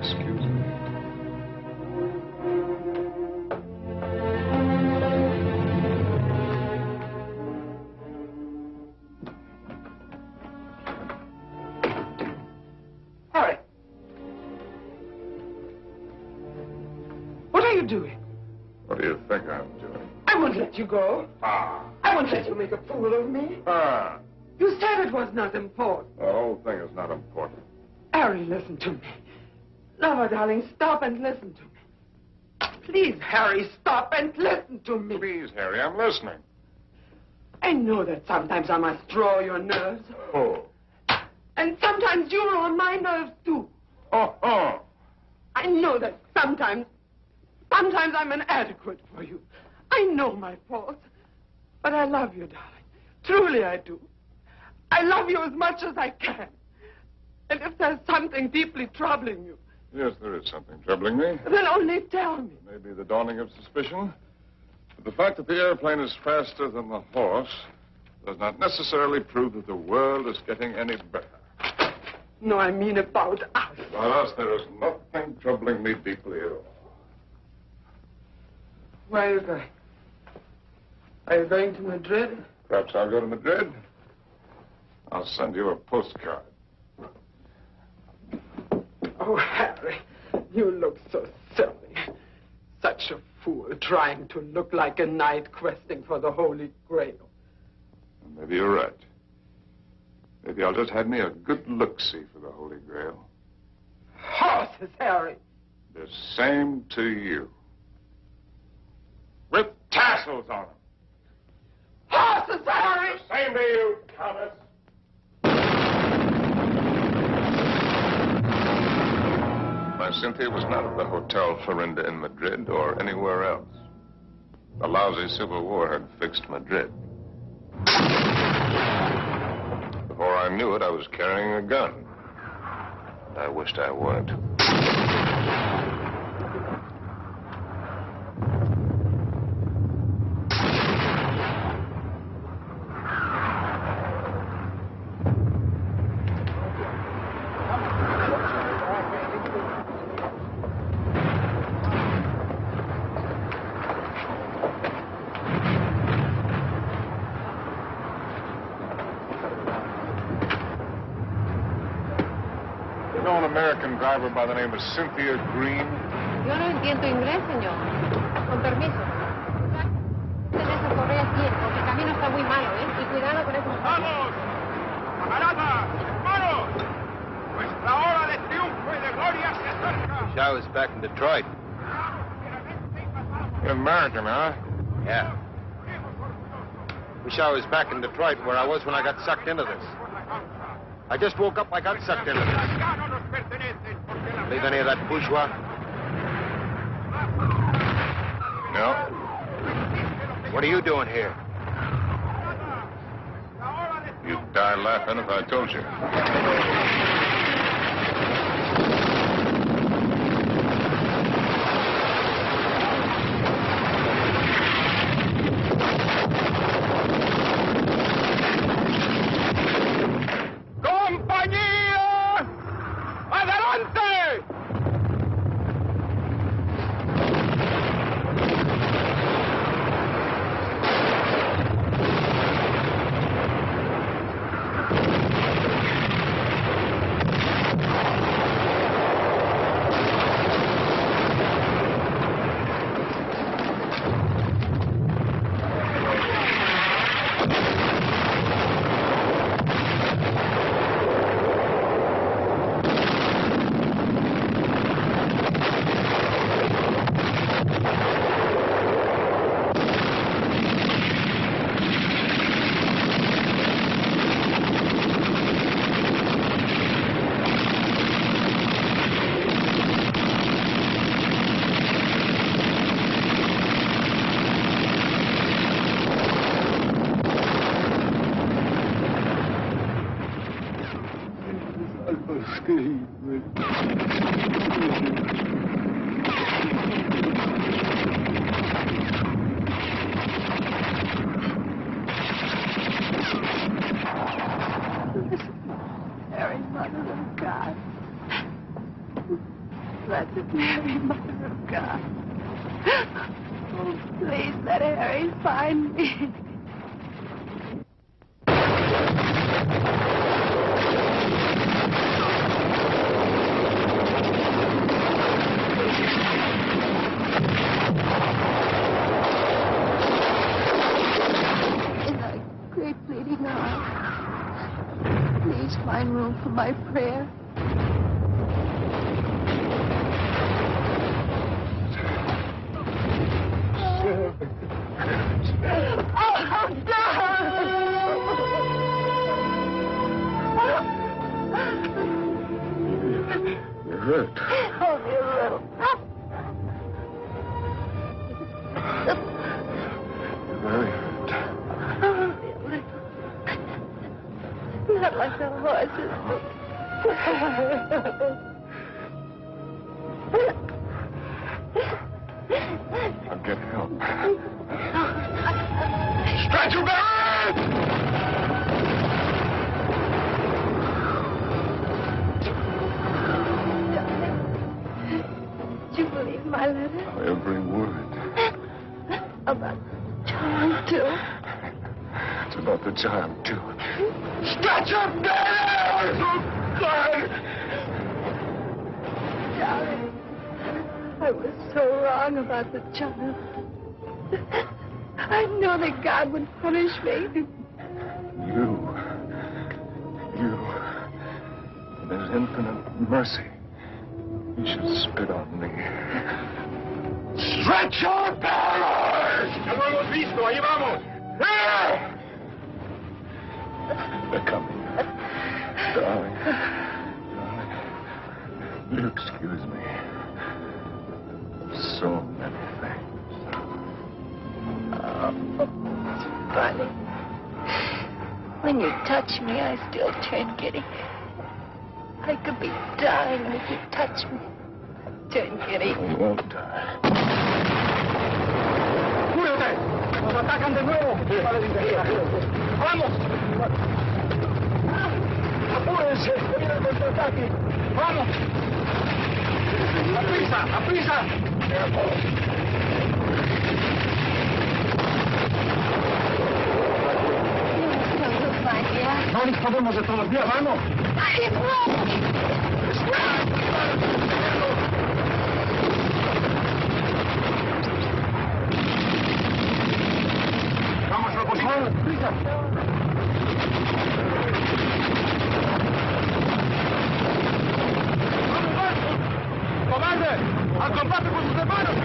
Excuse me. Harry. What are you doing? What do you think I'm doing? I won't let you go. Ah. I won't let you make a fool of me. Ah. You said it was not important. The whole thing is not important. Harry, listen to me. Lover, darling, stop and listen to me. Please, Harry, stop and listen to me. Please, Harry, I'm listening. I know that sometimes I must draw your nerves. Oh. And sometimes you ruin my nerves, too. Oh. I know that sometimes I'm inadequate for you. I know my faults. But I love you, darling. Truly I do. I love you as much as I can. And if there's something deeply troubling you, Yes, there is something troubling me. then only tell me. Maybe the dawning of suspicion. But the fact that the airplane is faster than the horse does not necessarily prove that the world is getting any better. No, I mean about us. About us, there is nothing troubling me deeply at all. Where are you going? Are you going to Madrid? Perhaps I'll go to Madrid. I'll send you a postcard. Oh, Harry, you look so silly. Such a fool trying to look like a knight questing for the Holy Grail. Maybe you're right. Maybe I'll just have me a good look-see for the Holy Grail. Horses, Harry. The same to you. With tassels on them. Horses, Harry! The same to you, Thomas. My Cynthia was not at the Hotel Florinda in Madrid or anywhere else. The lousy Civil War had fixed Madrid. Before I knew it, I was carrying a gun. I wished I weren't. An American driver by the name of Cynthia Green. Yo no entiendo inglés, señor. Con permiso. En esa correa bien, porque el camino está muy malo, ¿eh? Y cuidado con esos... ¡Vamos! ¡Camaradas! ¡Hermanos! Nuestra hora de triunfo y de gloria se acerca. Wish I was back in Detroit. You're American, huh? Yeah. Wish I was back in Detroit where I was when I got sucked into this. I just woke up, I got sucked into this. Believe any of that bourgeois? No. What are you doing here? You'd die laughing if I told you. Mary, Mother of God. Oh, please let Harry find me. In thy great bleeding arms, please find room for my prayer. You're hurt. Only a little. You're very hurt. Only a little. Not like the horses. I'll get help. Stretch your back! Did you believe my letter? Every word. About John, too? It's about the child, too. Stretch your back! Darling, I was so wrong about the child. I knew that God would punish me. You. In His infinite mercy, He should spit on me. Stretch your back! ¡Ya lo hemos visto! ¡Ahí vamos! They're coming. Darling. Will you excuse me? So many things. Oh, funny. When you touch me, I still turn giddy. I could be dying, and if you touch me, I turn giddy. I won't die. ¡Cúbrete! ¡Nos atacan de nuevo! ¡Vamos! ¡Apúrense! ¡Viene el contraataque! ¡Vamos! ¡A prisa! ¡A prisa! No nos podemos de todos días, vamos. Vamos, por favor, prisa. ¡Cobarde! ¡Al combate con sus hermanos!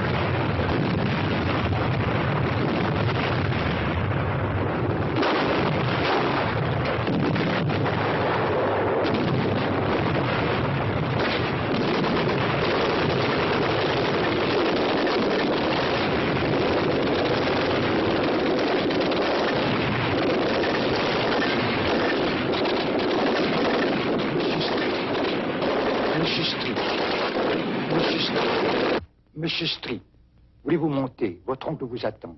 Monsieur Street, voulez-vous monter? Votre oncle vous attend.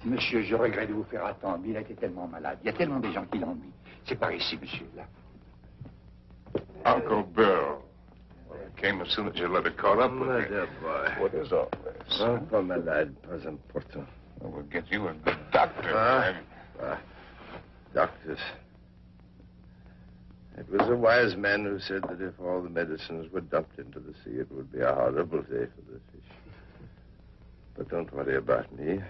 Monsieur, je regrette de vous faire attendre. Il a été tellement malade. Il y a tellement de gens qui l'ennuient. C'est par ici, monsieur, là. Uncle Bill. Well, I came as soon as your letter caught up with me. dear boy. What is all this? Pas malade, pas important. We'll get you a good doctor. Doctors. It was a wise man who said that if all the medicines were dumped into the sea, it would be a horrible day for the fish. But don't worry about me.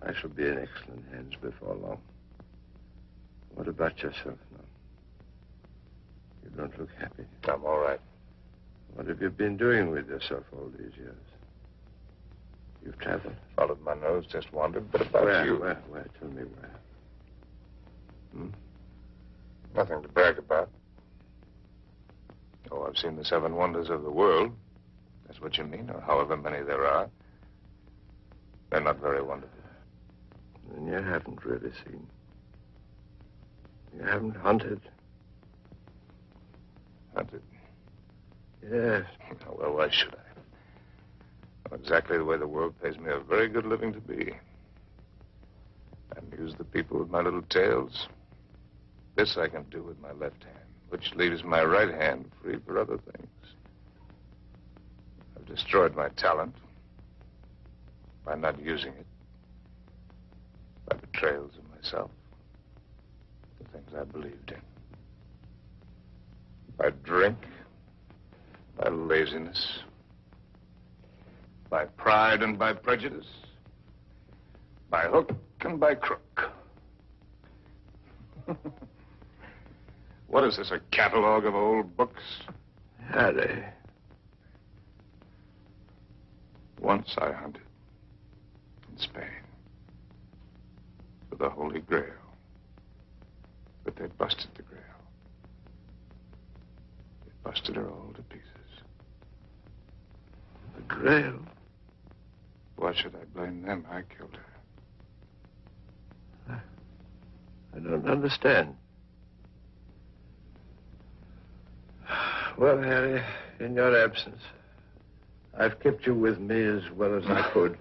I shall be in excellent hands before long. What about yourself now? You don't look happy. I'm all right. What have you been doing with yourself all these years? You've traveled. Followed my nose, just wandered. But about you. Where? Tell me where. Nothing to brag about. Oh, I've seen the 7 wonders of the world. That's what you mean, or however many there are. They're not very wonderful. Then you haven't really seen. You haven't hunted. Hunted? Yes. Well, why should I? Well, exactly the way the world pays me a very good living to be. And confuse the people with my little tales. This I can do with my left hand, which leaves my right hand free for other things. I've destroyed my talent by not using it, by betrayals of myself, the things I believed in, by drink, by laziness, by pride and by prejudice, by hook and by crook. What is this, a catalog of old books? Harry. Once I hunted in Spain for the Holy Grail, but they busted the Grail. They busted her all to pieces. The Grail? Why should I blame them? I killed her. I don't understand. Well, Harry, in your absence, I've kept you with me as well as I could.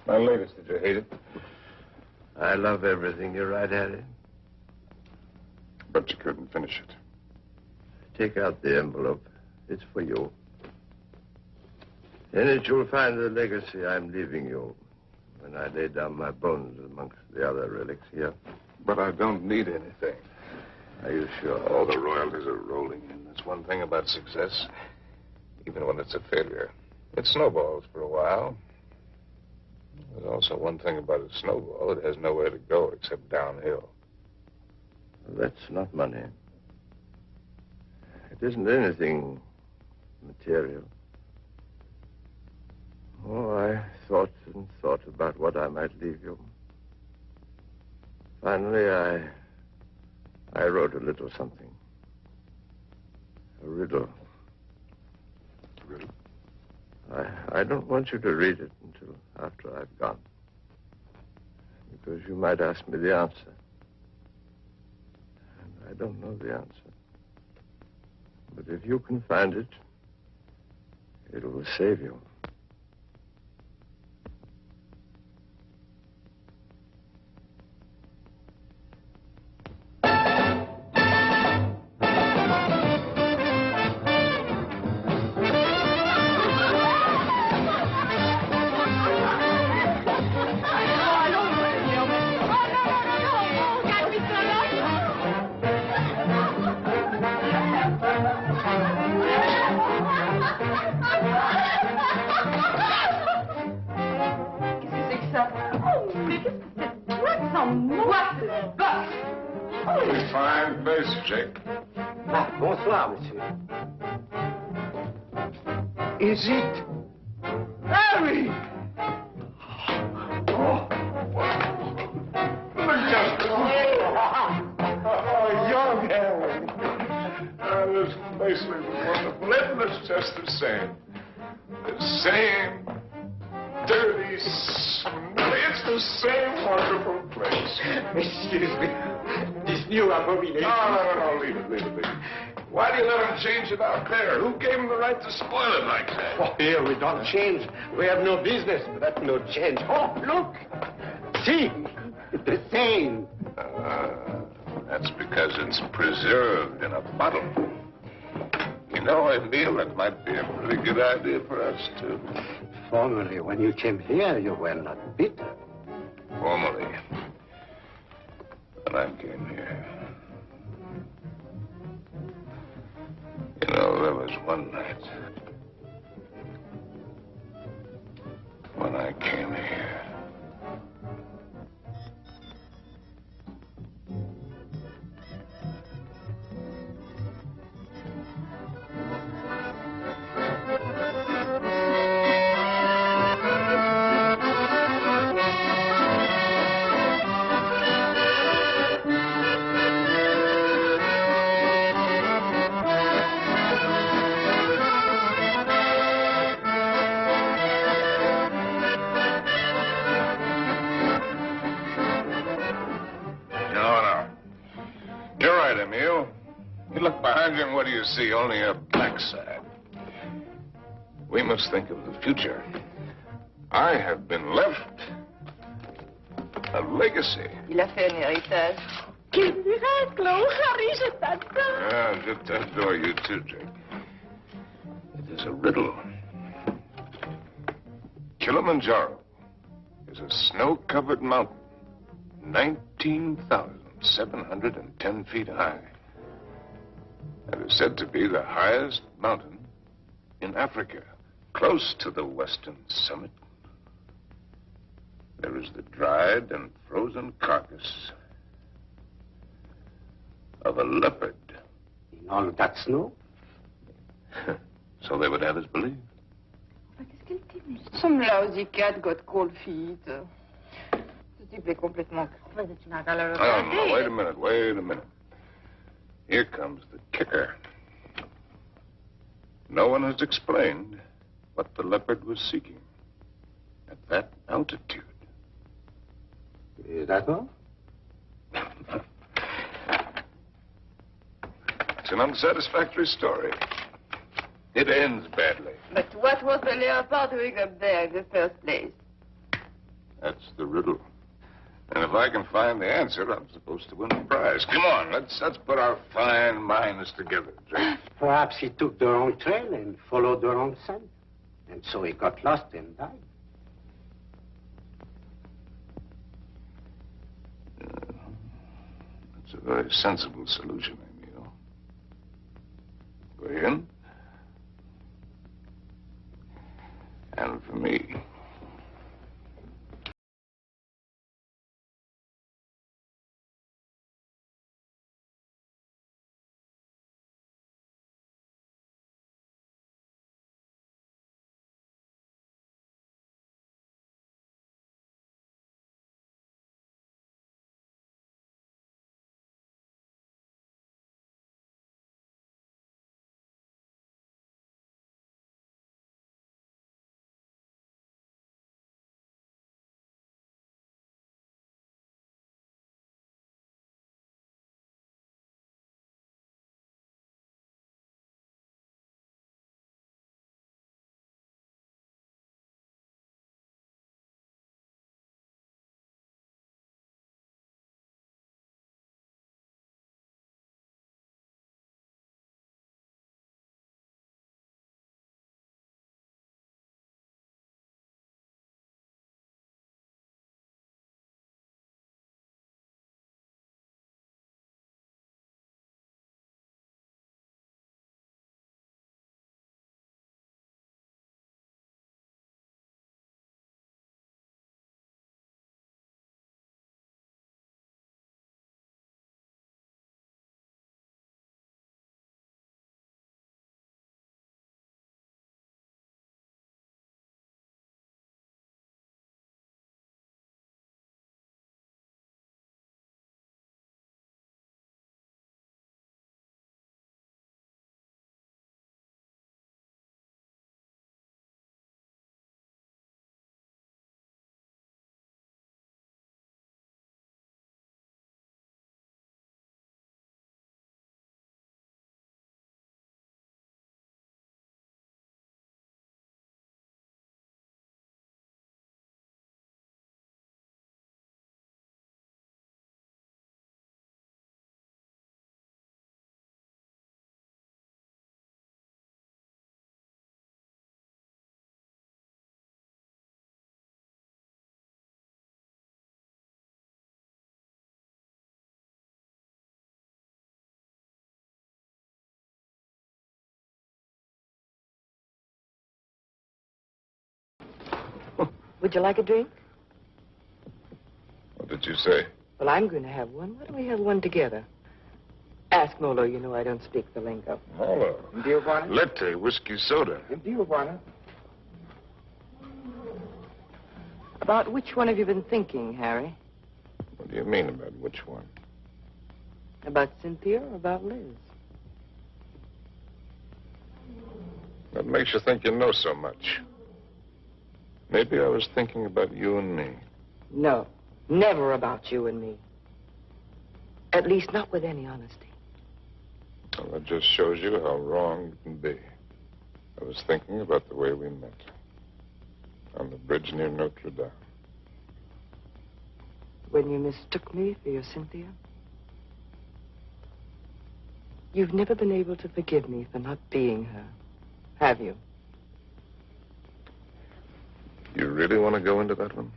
My latest, did you hate it? I love everything you write, Harry. But you couldn't finish it. Take out the envelope. It's for you. In it, you'll find the legacy I'm leaving you when I lay down my bones amongst the other relics here. But I don't need anything. Are you sure? All the royalties are rolling in. That's one thing about success, even when it's a failure. It snowballs for a while. There's also one thing about a snowball. It has nowhere to go except downhill. That's not money. It isn't anything material. Oh, I thought and thought about what I might leave you. Finally, I wrote a little something. A riddle. A riddle? I don't want you to read it until after I've gone. Because you might ask me the answer. And I don't know the answer. But if you can find it, it will save you. Fine face, Jake. Ah, bonsoir, monsieur. Is it Harry? Oh, young Harry. This place was wonderful. It's just the same. The same dirty, smelly. It's the same wonderful place. Excuse me. This new abomination. No. Leave it. Why do you let him change it out there? Who gave him the right to spoil it like that? Oh, here we don't change. We have no business, but that's no change. Oh, look. See, it's the same. That's because it's preserved in a bottle. You know, Emile, that might be a pretty good idea for us, too. Formerly, when you came here, you were not bitter. Formerly. When I came here. You know, there was one night when I came here. And what do you see? Only a backside. We must think of the future. I have been left A legacy. Il a fait un héritage. Quel miracle! Oh, Harry, je t'adore! Ah, je t'adore you too, Jake. It is a riddle. Kilimanjaro is a snow-covered mountain, 19,710 feet high. It is said to be the highest mountain in Africa, close to the western summit. There is the dried and frozen carcass of a leopard. In all that snow? So they would have us believe. Some lousy cat got cold feet. Ce type est complètement crevé. Tu n'as qu'à le regarder. No, wait a minute. Here comes the kicker. No one has explained what the leopard was seeking at that altitude. Is that all? It's an unsatisfactory story. It ends badly. But what was the leopard doing up there in the first place? That's the riddle. And if I can find the answer, I'm supposed to win the prize. Come on, let's put our fine minds together, Drake. Perhaps he took the wrong trail and followed the wrong scent. And so he got lost and died. That's a very sensible solution, Emil. For him. And for me. Would you like a drink? What did you say? Well, I'm going to have one. Why don't we have one together? Ask Molo. You know I don't speak the lingo. Molo. Giovanna? Latte, whiskey, soda. Giovanna? About which one have you been thinking, Harry? What do you mean about which one? About Cynthia or about Liz? What makes you think you know so much? Maybe I was thinking about you and me. No, never about you and me. At least not with any honesty. Well, that just shows you how wrong you can be. I was thinking about the way we met. On the bridge near Notre Dame. When you mistook me for your Cynthia? You've never been able to forgive me for not being her, have you? You really want to go into that one?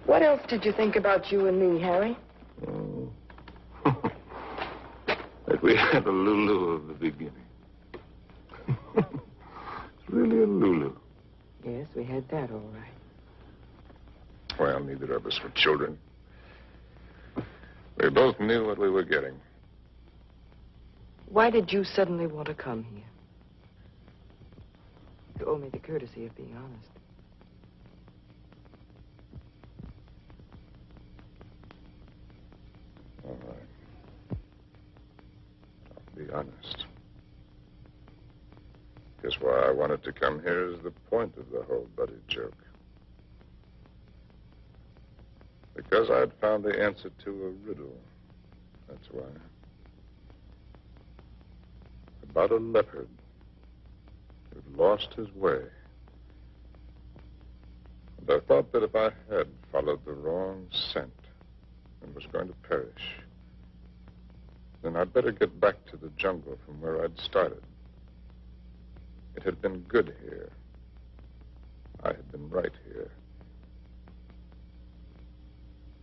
What else did you think about you and me, Harry? Oh. That we had a Lulu of the beginning. It's really a Lulu. Yes, we had that all right. Well, neither of us were children. We both knew what we were getting. Why did you suddenly want to come here? You owe me the courtesy of being honest. All right. I'll be honest. Guess why I wanted to come here is the point of the whole buddy joke. Because I'd found the answer to a riddle. That's why. About a leopard who'd lost his way. And I thought that if I had followed the wrong scent and was going to perish, then I'd better get back to the jungle from where I'd started. It had been good here. I had been right here.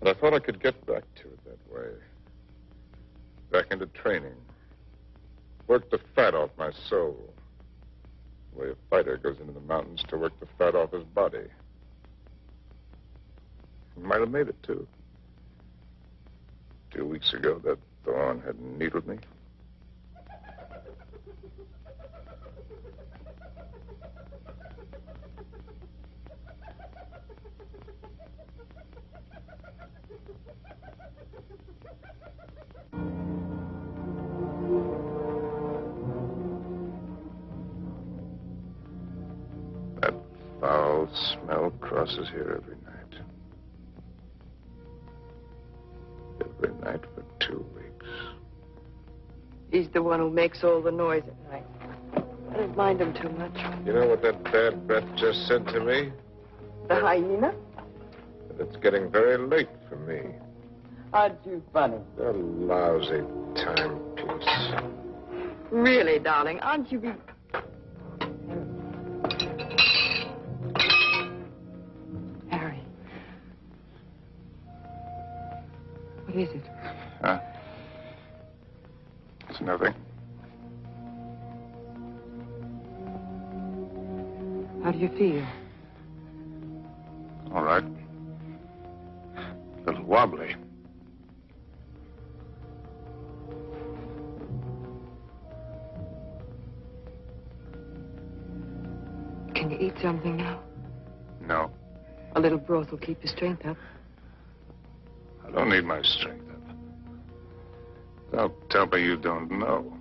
And I thought I could get back to it that way. Back into training. Work the fat off my soul. The way a fighter goes into the mountains to work the fat off his body. I might have made it, too. 2 weeks ago, that thorn had needled me. That foul smell crosses here every night. Every night for 2 weeks. He's the one who makes all the noise at night. I don't mind him too much. You know what that bad breath just said to me? The hyena? That it's getting very late for me. Aren't you funny? A lousy timepiece. Really, darling, aren't you Harry. What is it? Huh? It's nothing. How do you feel? All right. A little wobbly. Can you eat something now? No. A little broth will keep your strength up. I don't need my strength up. Don't tell me you don't know.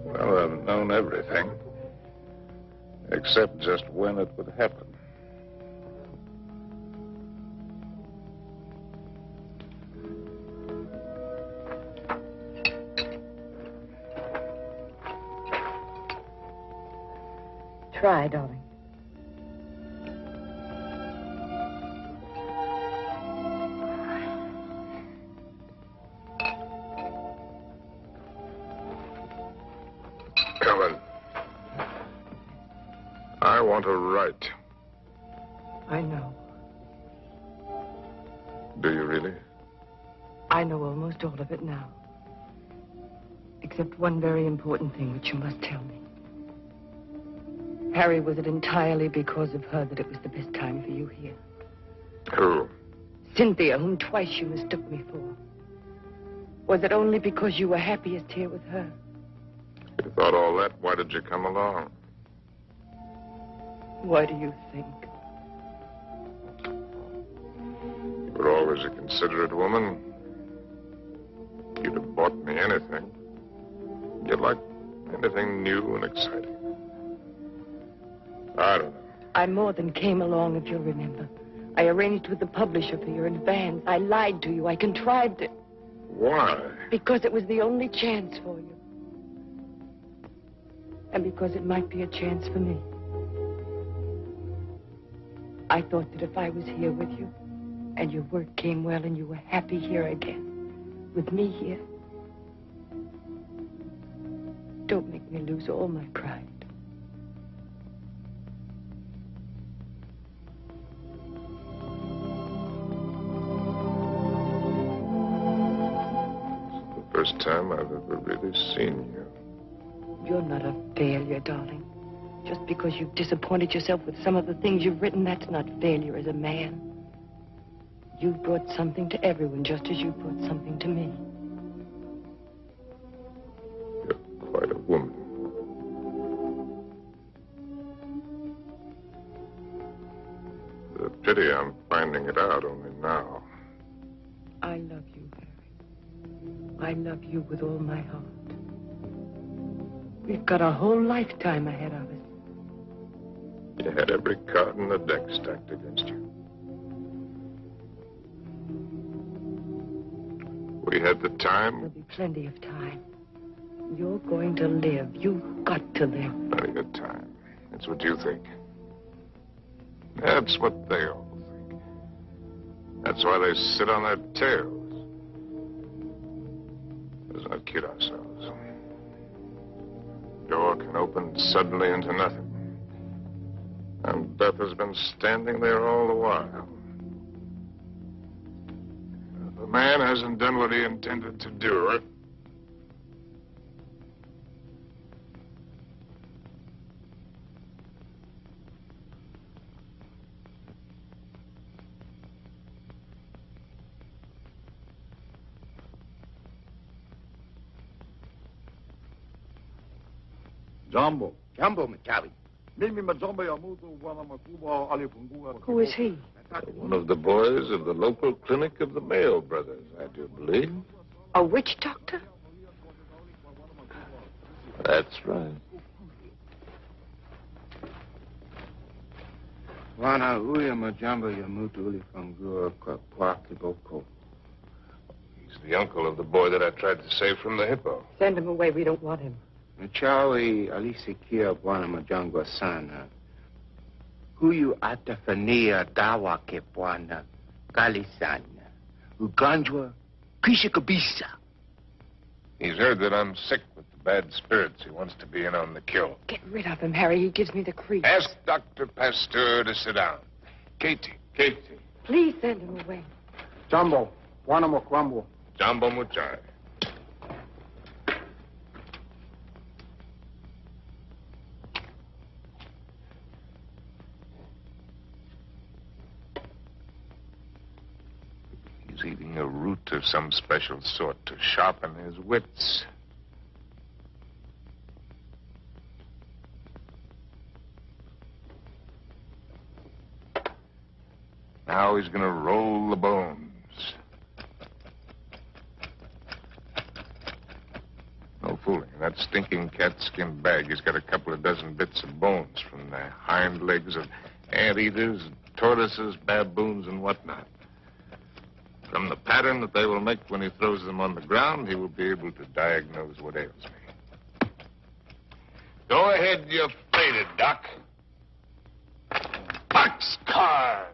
Well, I've known everything. Except just when it would happen. Try, darling. Helen, I want to write. I know. Do you really? I know almost all of it now. Except one very important thing which you must tell me. Harry, was it entirely because of her that it was the best time for you here? Who? Cynthia, whom twice you mistook me for. Was it only because you were happiest here with her? If you thought all that, why did you come along? Why do you think? You were always a considerate woman. You'd have bought me anything. You'd like anything new and exciting. I don't know. I more than came along, if you'll remember. I arranged with the publisher for your advance. I lied to you. I contrived it. Why? Because it was the only chance for you. and because it might be a chance for me. I thought that if I was here with you, and your work came well, and you were happy here again, with me here, don't make me lose all my pride. First time I've ever really seen you. You're not a failure, darling. Just because you've disappointed yourself with some of the things you've written, that's not failure as a man. You've brought something to everyone, just as you brought something to me. You're quite a woman. The pity I'm finding it out only now. I love you, Harry. I love you with all my heart. We've got a whole lifetime ahead of us. You had every card in the deck stacked against you. We had the time. There'll be plenty of time. You're going to live. You've got to live. Plenty of time. That's what you think. That's what they all think. That's why they sit on their tails. Let's not kid ourselves. Door can open suddenly into nothing. And death has been standing there all the while. If a man hasn't done what he intended to do, Jumbo. Jumbo, Macaulay. Who is he? one of the boys of the local clinic of the Mayo brothers, I do believe. A witch doctor? That's right. He's the uncle of the boy that I tried to save from the hippo. Send him away. We don't want him. Machawi alisikia bwana majangwa sana. Huyu atafania dawa ke bwana kali sana. Ugonjwa kisha kabisa. He's heard that I'm sick with the bad spirits. He wants to be in on the kill. Get rid of him, Harry. He gives me the creeps. Ask Dr. Pasteur to sit down. Katie. Please send him away. Jumbo. Bwana Mokwambo. Jumbo Muchai. He's eating a root of some special sort to sharpen his wits. Now he's going to roll the bones. No fooling. In that stinking catskin bag, he's got a couple of dozen bits of bones from the hind legs of anteaters, tortoises, baboons, and whatnot. From the pattern that they will make when he throws them on the ground, he will be able to diagnose what ails me. Go ahead, you're faded, Doc. Boxcars!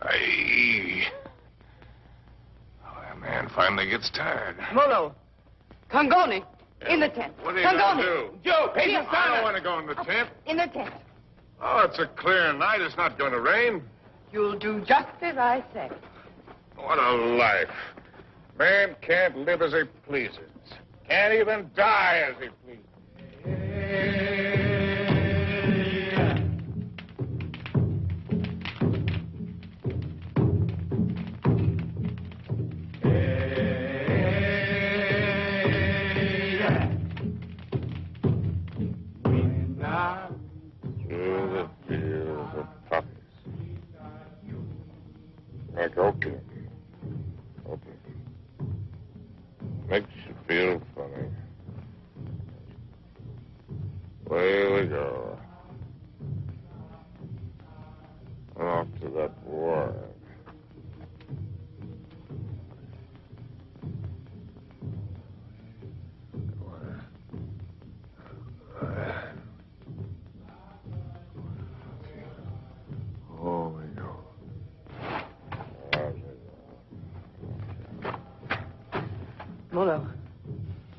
Aye. Oh, that man finally gets tired. Molo. Congoni. In the tent. What are you going to Congoni. do? Joe, I don't want to go in the tent. In the tent. Oh, it's a clear night. It's not going to rain. You'll do just as I say. What a life. Man can't live as he pleases. Can't even die as he pleases. Through the fields of poppies. Like opium. Makes you feel funny. Away we go. Off to that war.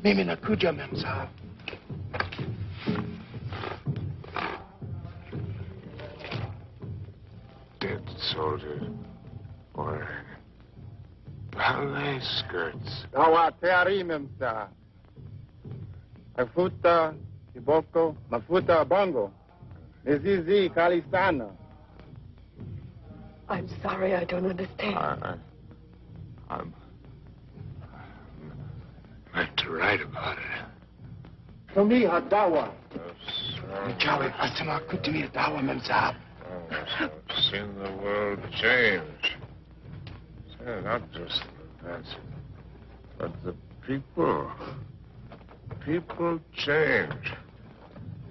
Mimi nakuja, mem sahib. Dead soldiers wearing ballet skirts. Dawa teari memsa. Mafuta kiboko, mafuta bongo. Nizizi kalistana. I'm sorry, I don't understand. I'm meant to write about it. For me, dawa. Jawed asma kutmi dawa, mem sahib. I've seen the world change. Not just the events, but the people. People change.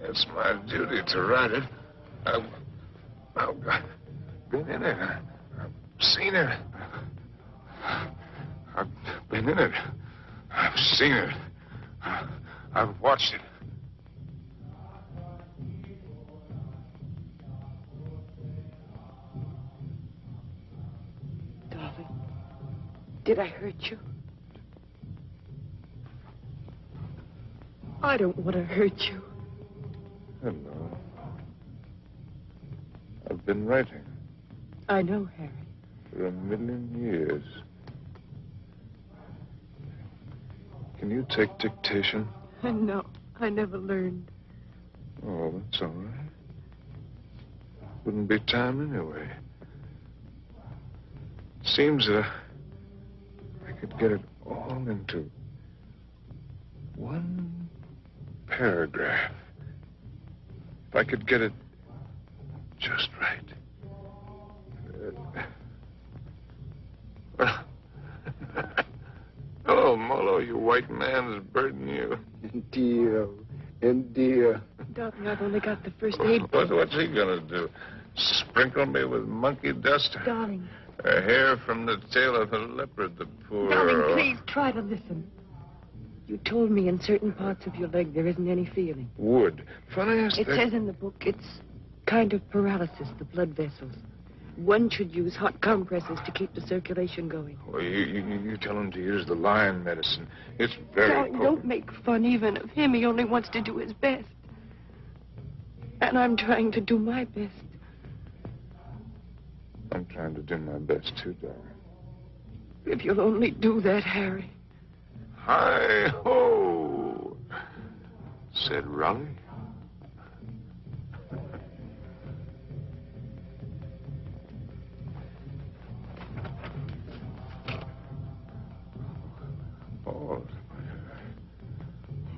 It's my duty to write it. I've been in it. I've seen it. I've been in it. I've seen it. I've watched it. Darling, did I hurt you? I don't want to hurt you. Hello. I've been writing I know, Harry. for 1,000,000 years. Can you take dictation? No, I never learned. Oh, that's all right. Wouldn't be time anyway. Seems that I could get it all into one paragraph. If I could get it just right. Hello, Molo, you white man is burdening you. Indeed. Darling, I've only got the first aid. What's he gonna do? Sprinkle me with monkey dust? Darling. A hair from the tail of a leopard, the poor... Darling, please try to listen. You told me in certain parts of your leg there isn't any feeling. Wood. Funny as It says in the book it's kind of paralysis, the blood vessels. One should use hot compresses to keep the circulation going. Well, you tell him to use the lion medicine. It's very Darling, potent. don't make fun even of him. He only wants to do his best. And I'm trying to do my best. I'm trying to do my best, too, darling. If you'll only do that, Harry. Hi-ho, said Raleigh.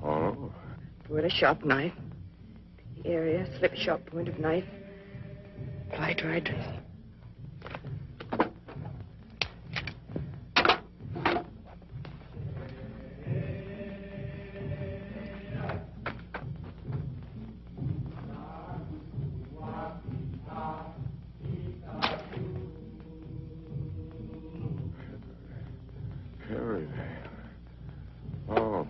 Oh. With a sharp knife. The area, slip sharp point of knife. Apply dry dressing. Oh.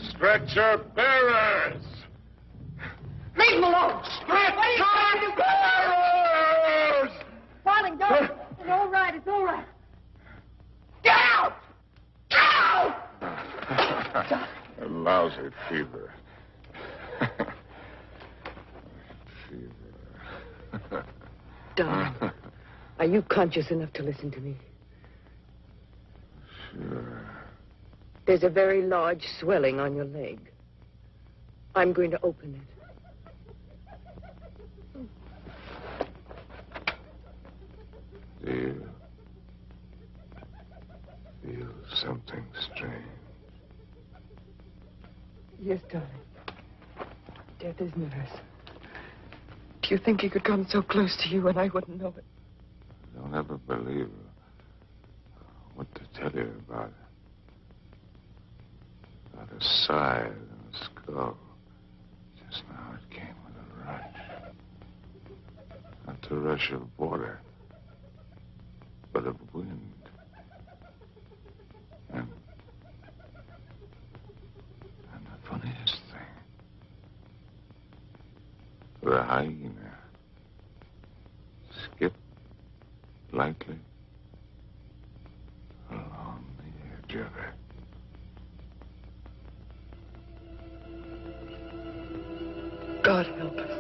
Stretcher bearers! Leave him alone! Stretcher bearers! Darling, don't. It's all right. It's all right. Get out! Get out! A lousy fever. Fever. Darling, are you conscious enough to listen to me? Sure. There's a very large swelling on your leg. I'm going to open it. Do you feel something strange? Yes, darling. Death is nervous. Do you think he could come so close to you and I wouldn't know it? Don't ever believe what to tell you about it. About a side and a skull. Just now it came with a rush. Not the rush of water, but of wind. And The hyena. Skip lightly along the edge of it. God help us.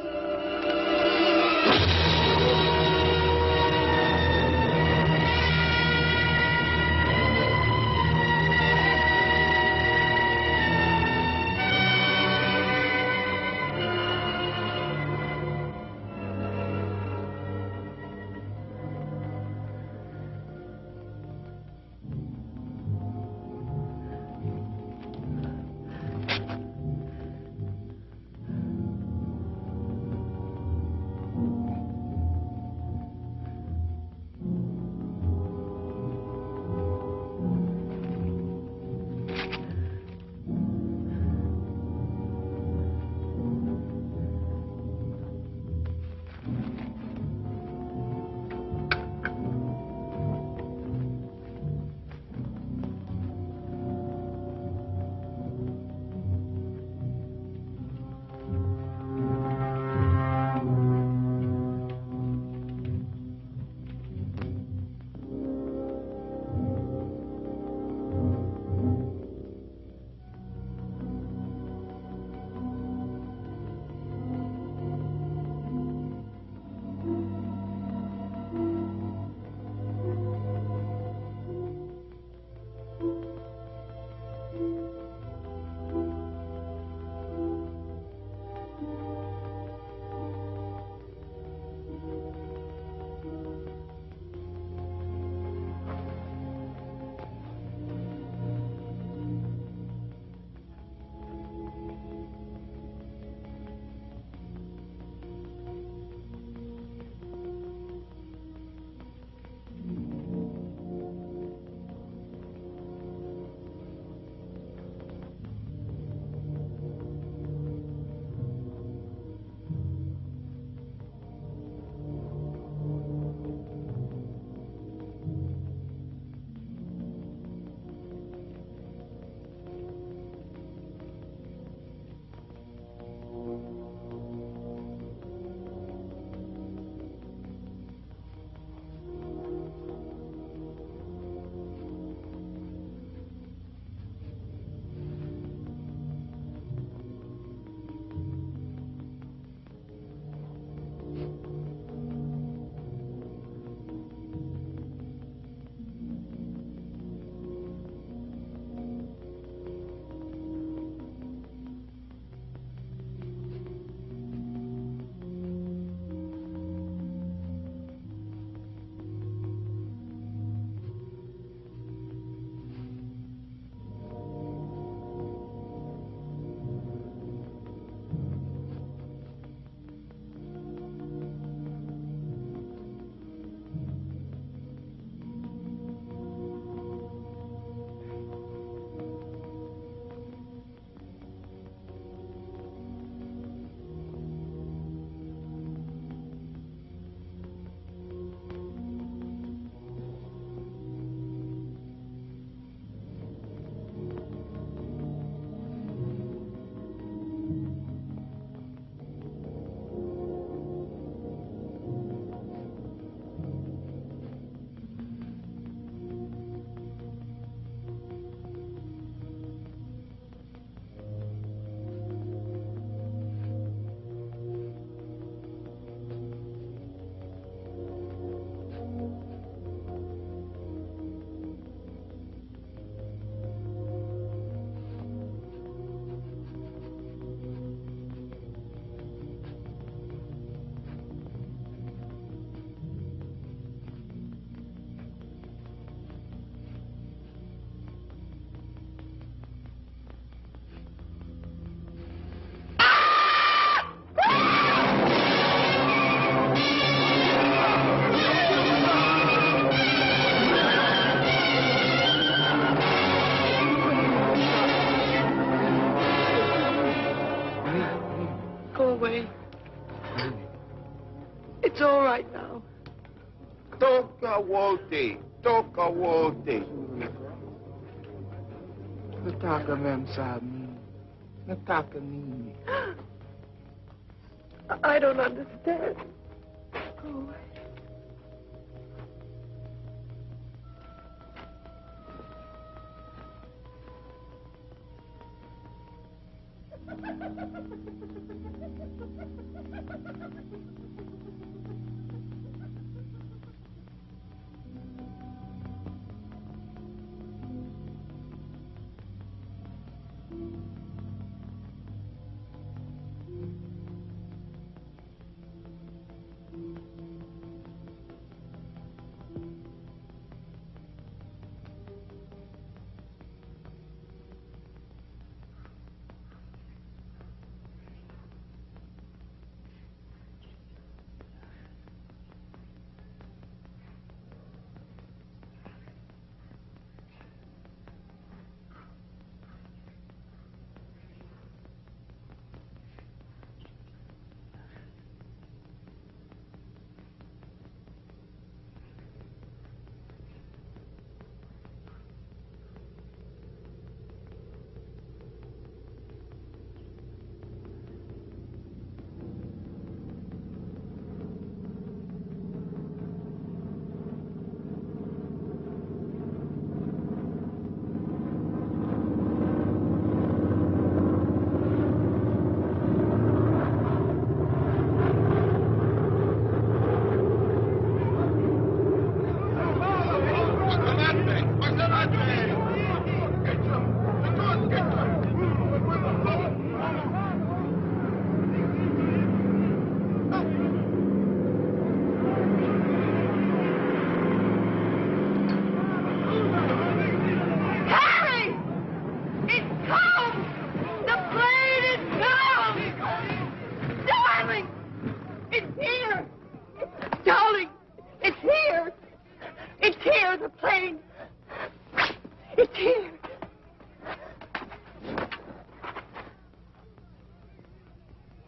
It's all right now. Toca wote. Toca wote. Nataka mem sa amin. Nataka nini. I don't understand. Go away.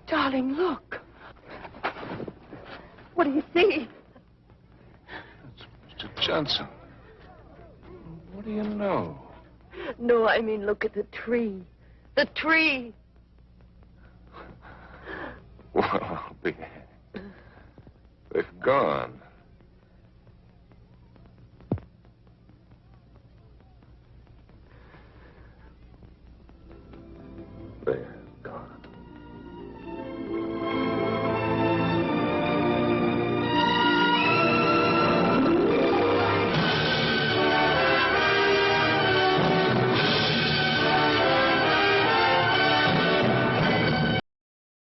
Darling, look. What do you see? It's Mr. Johnson. What do you know? No, I mean, look at the tree. The tree. Well, I'll be... They're gone.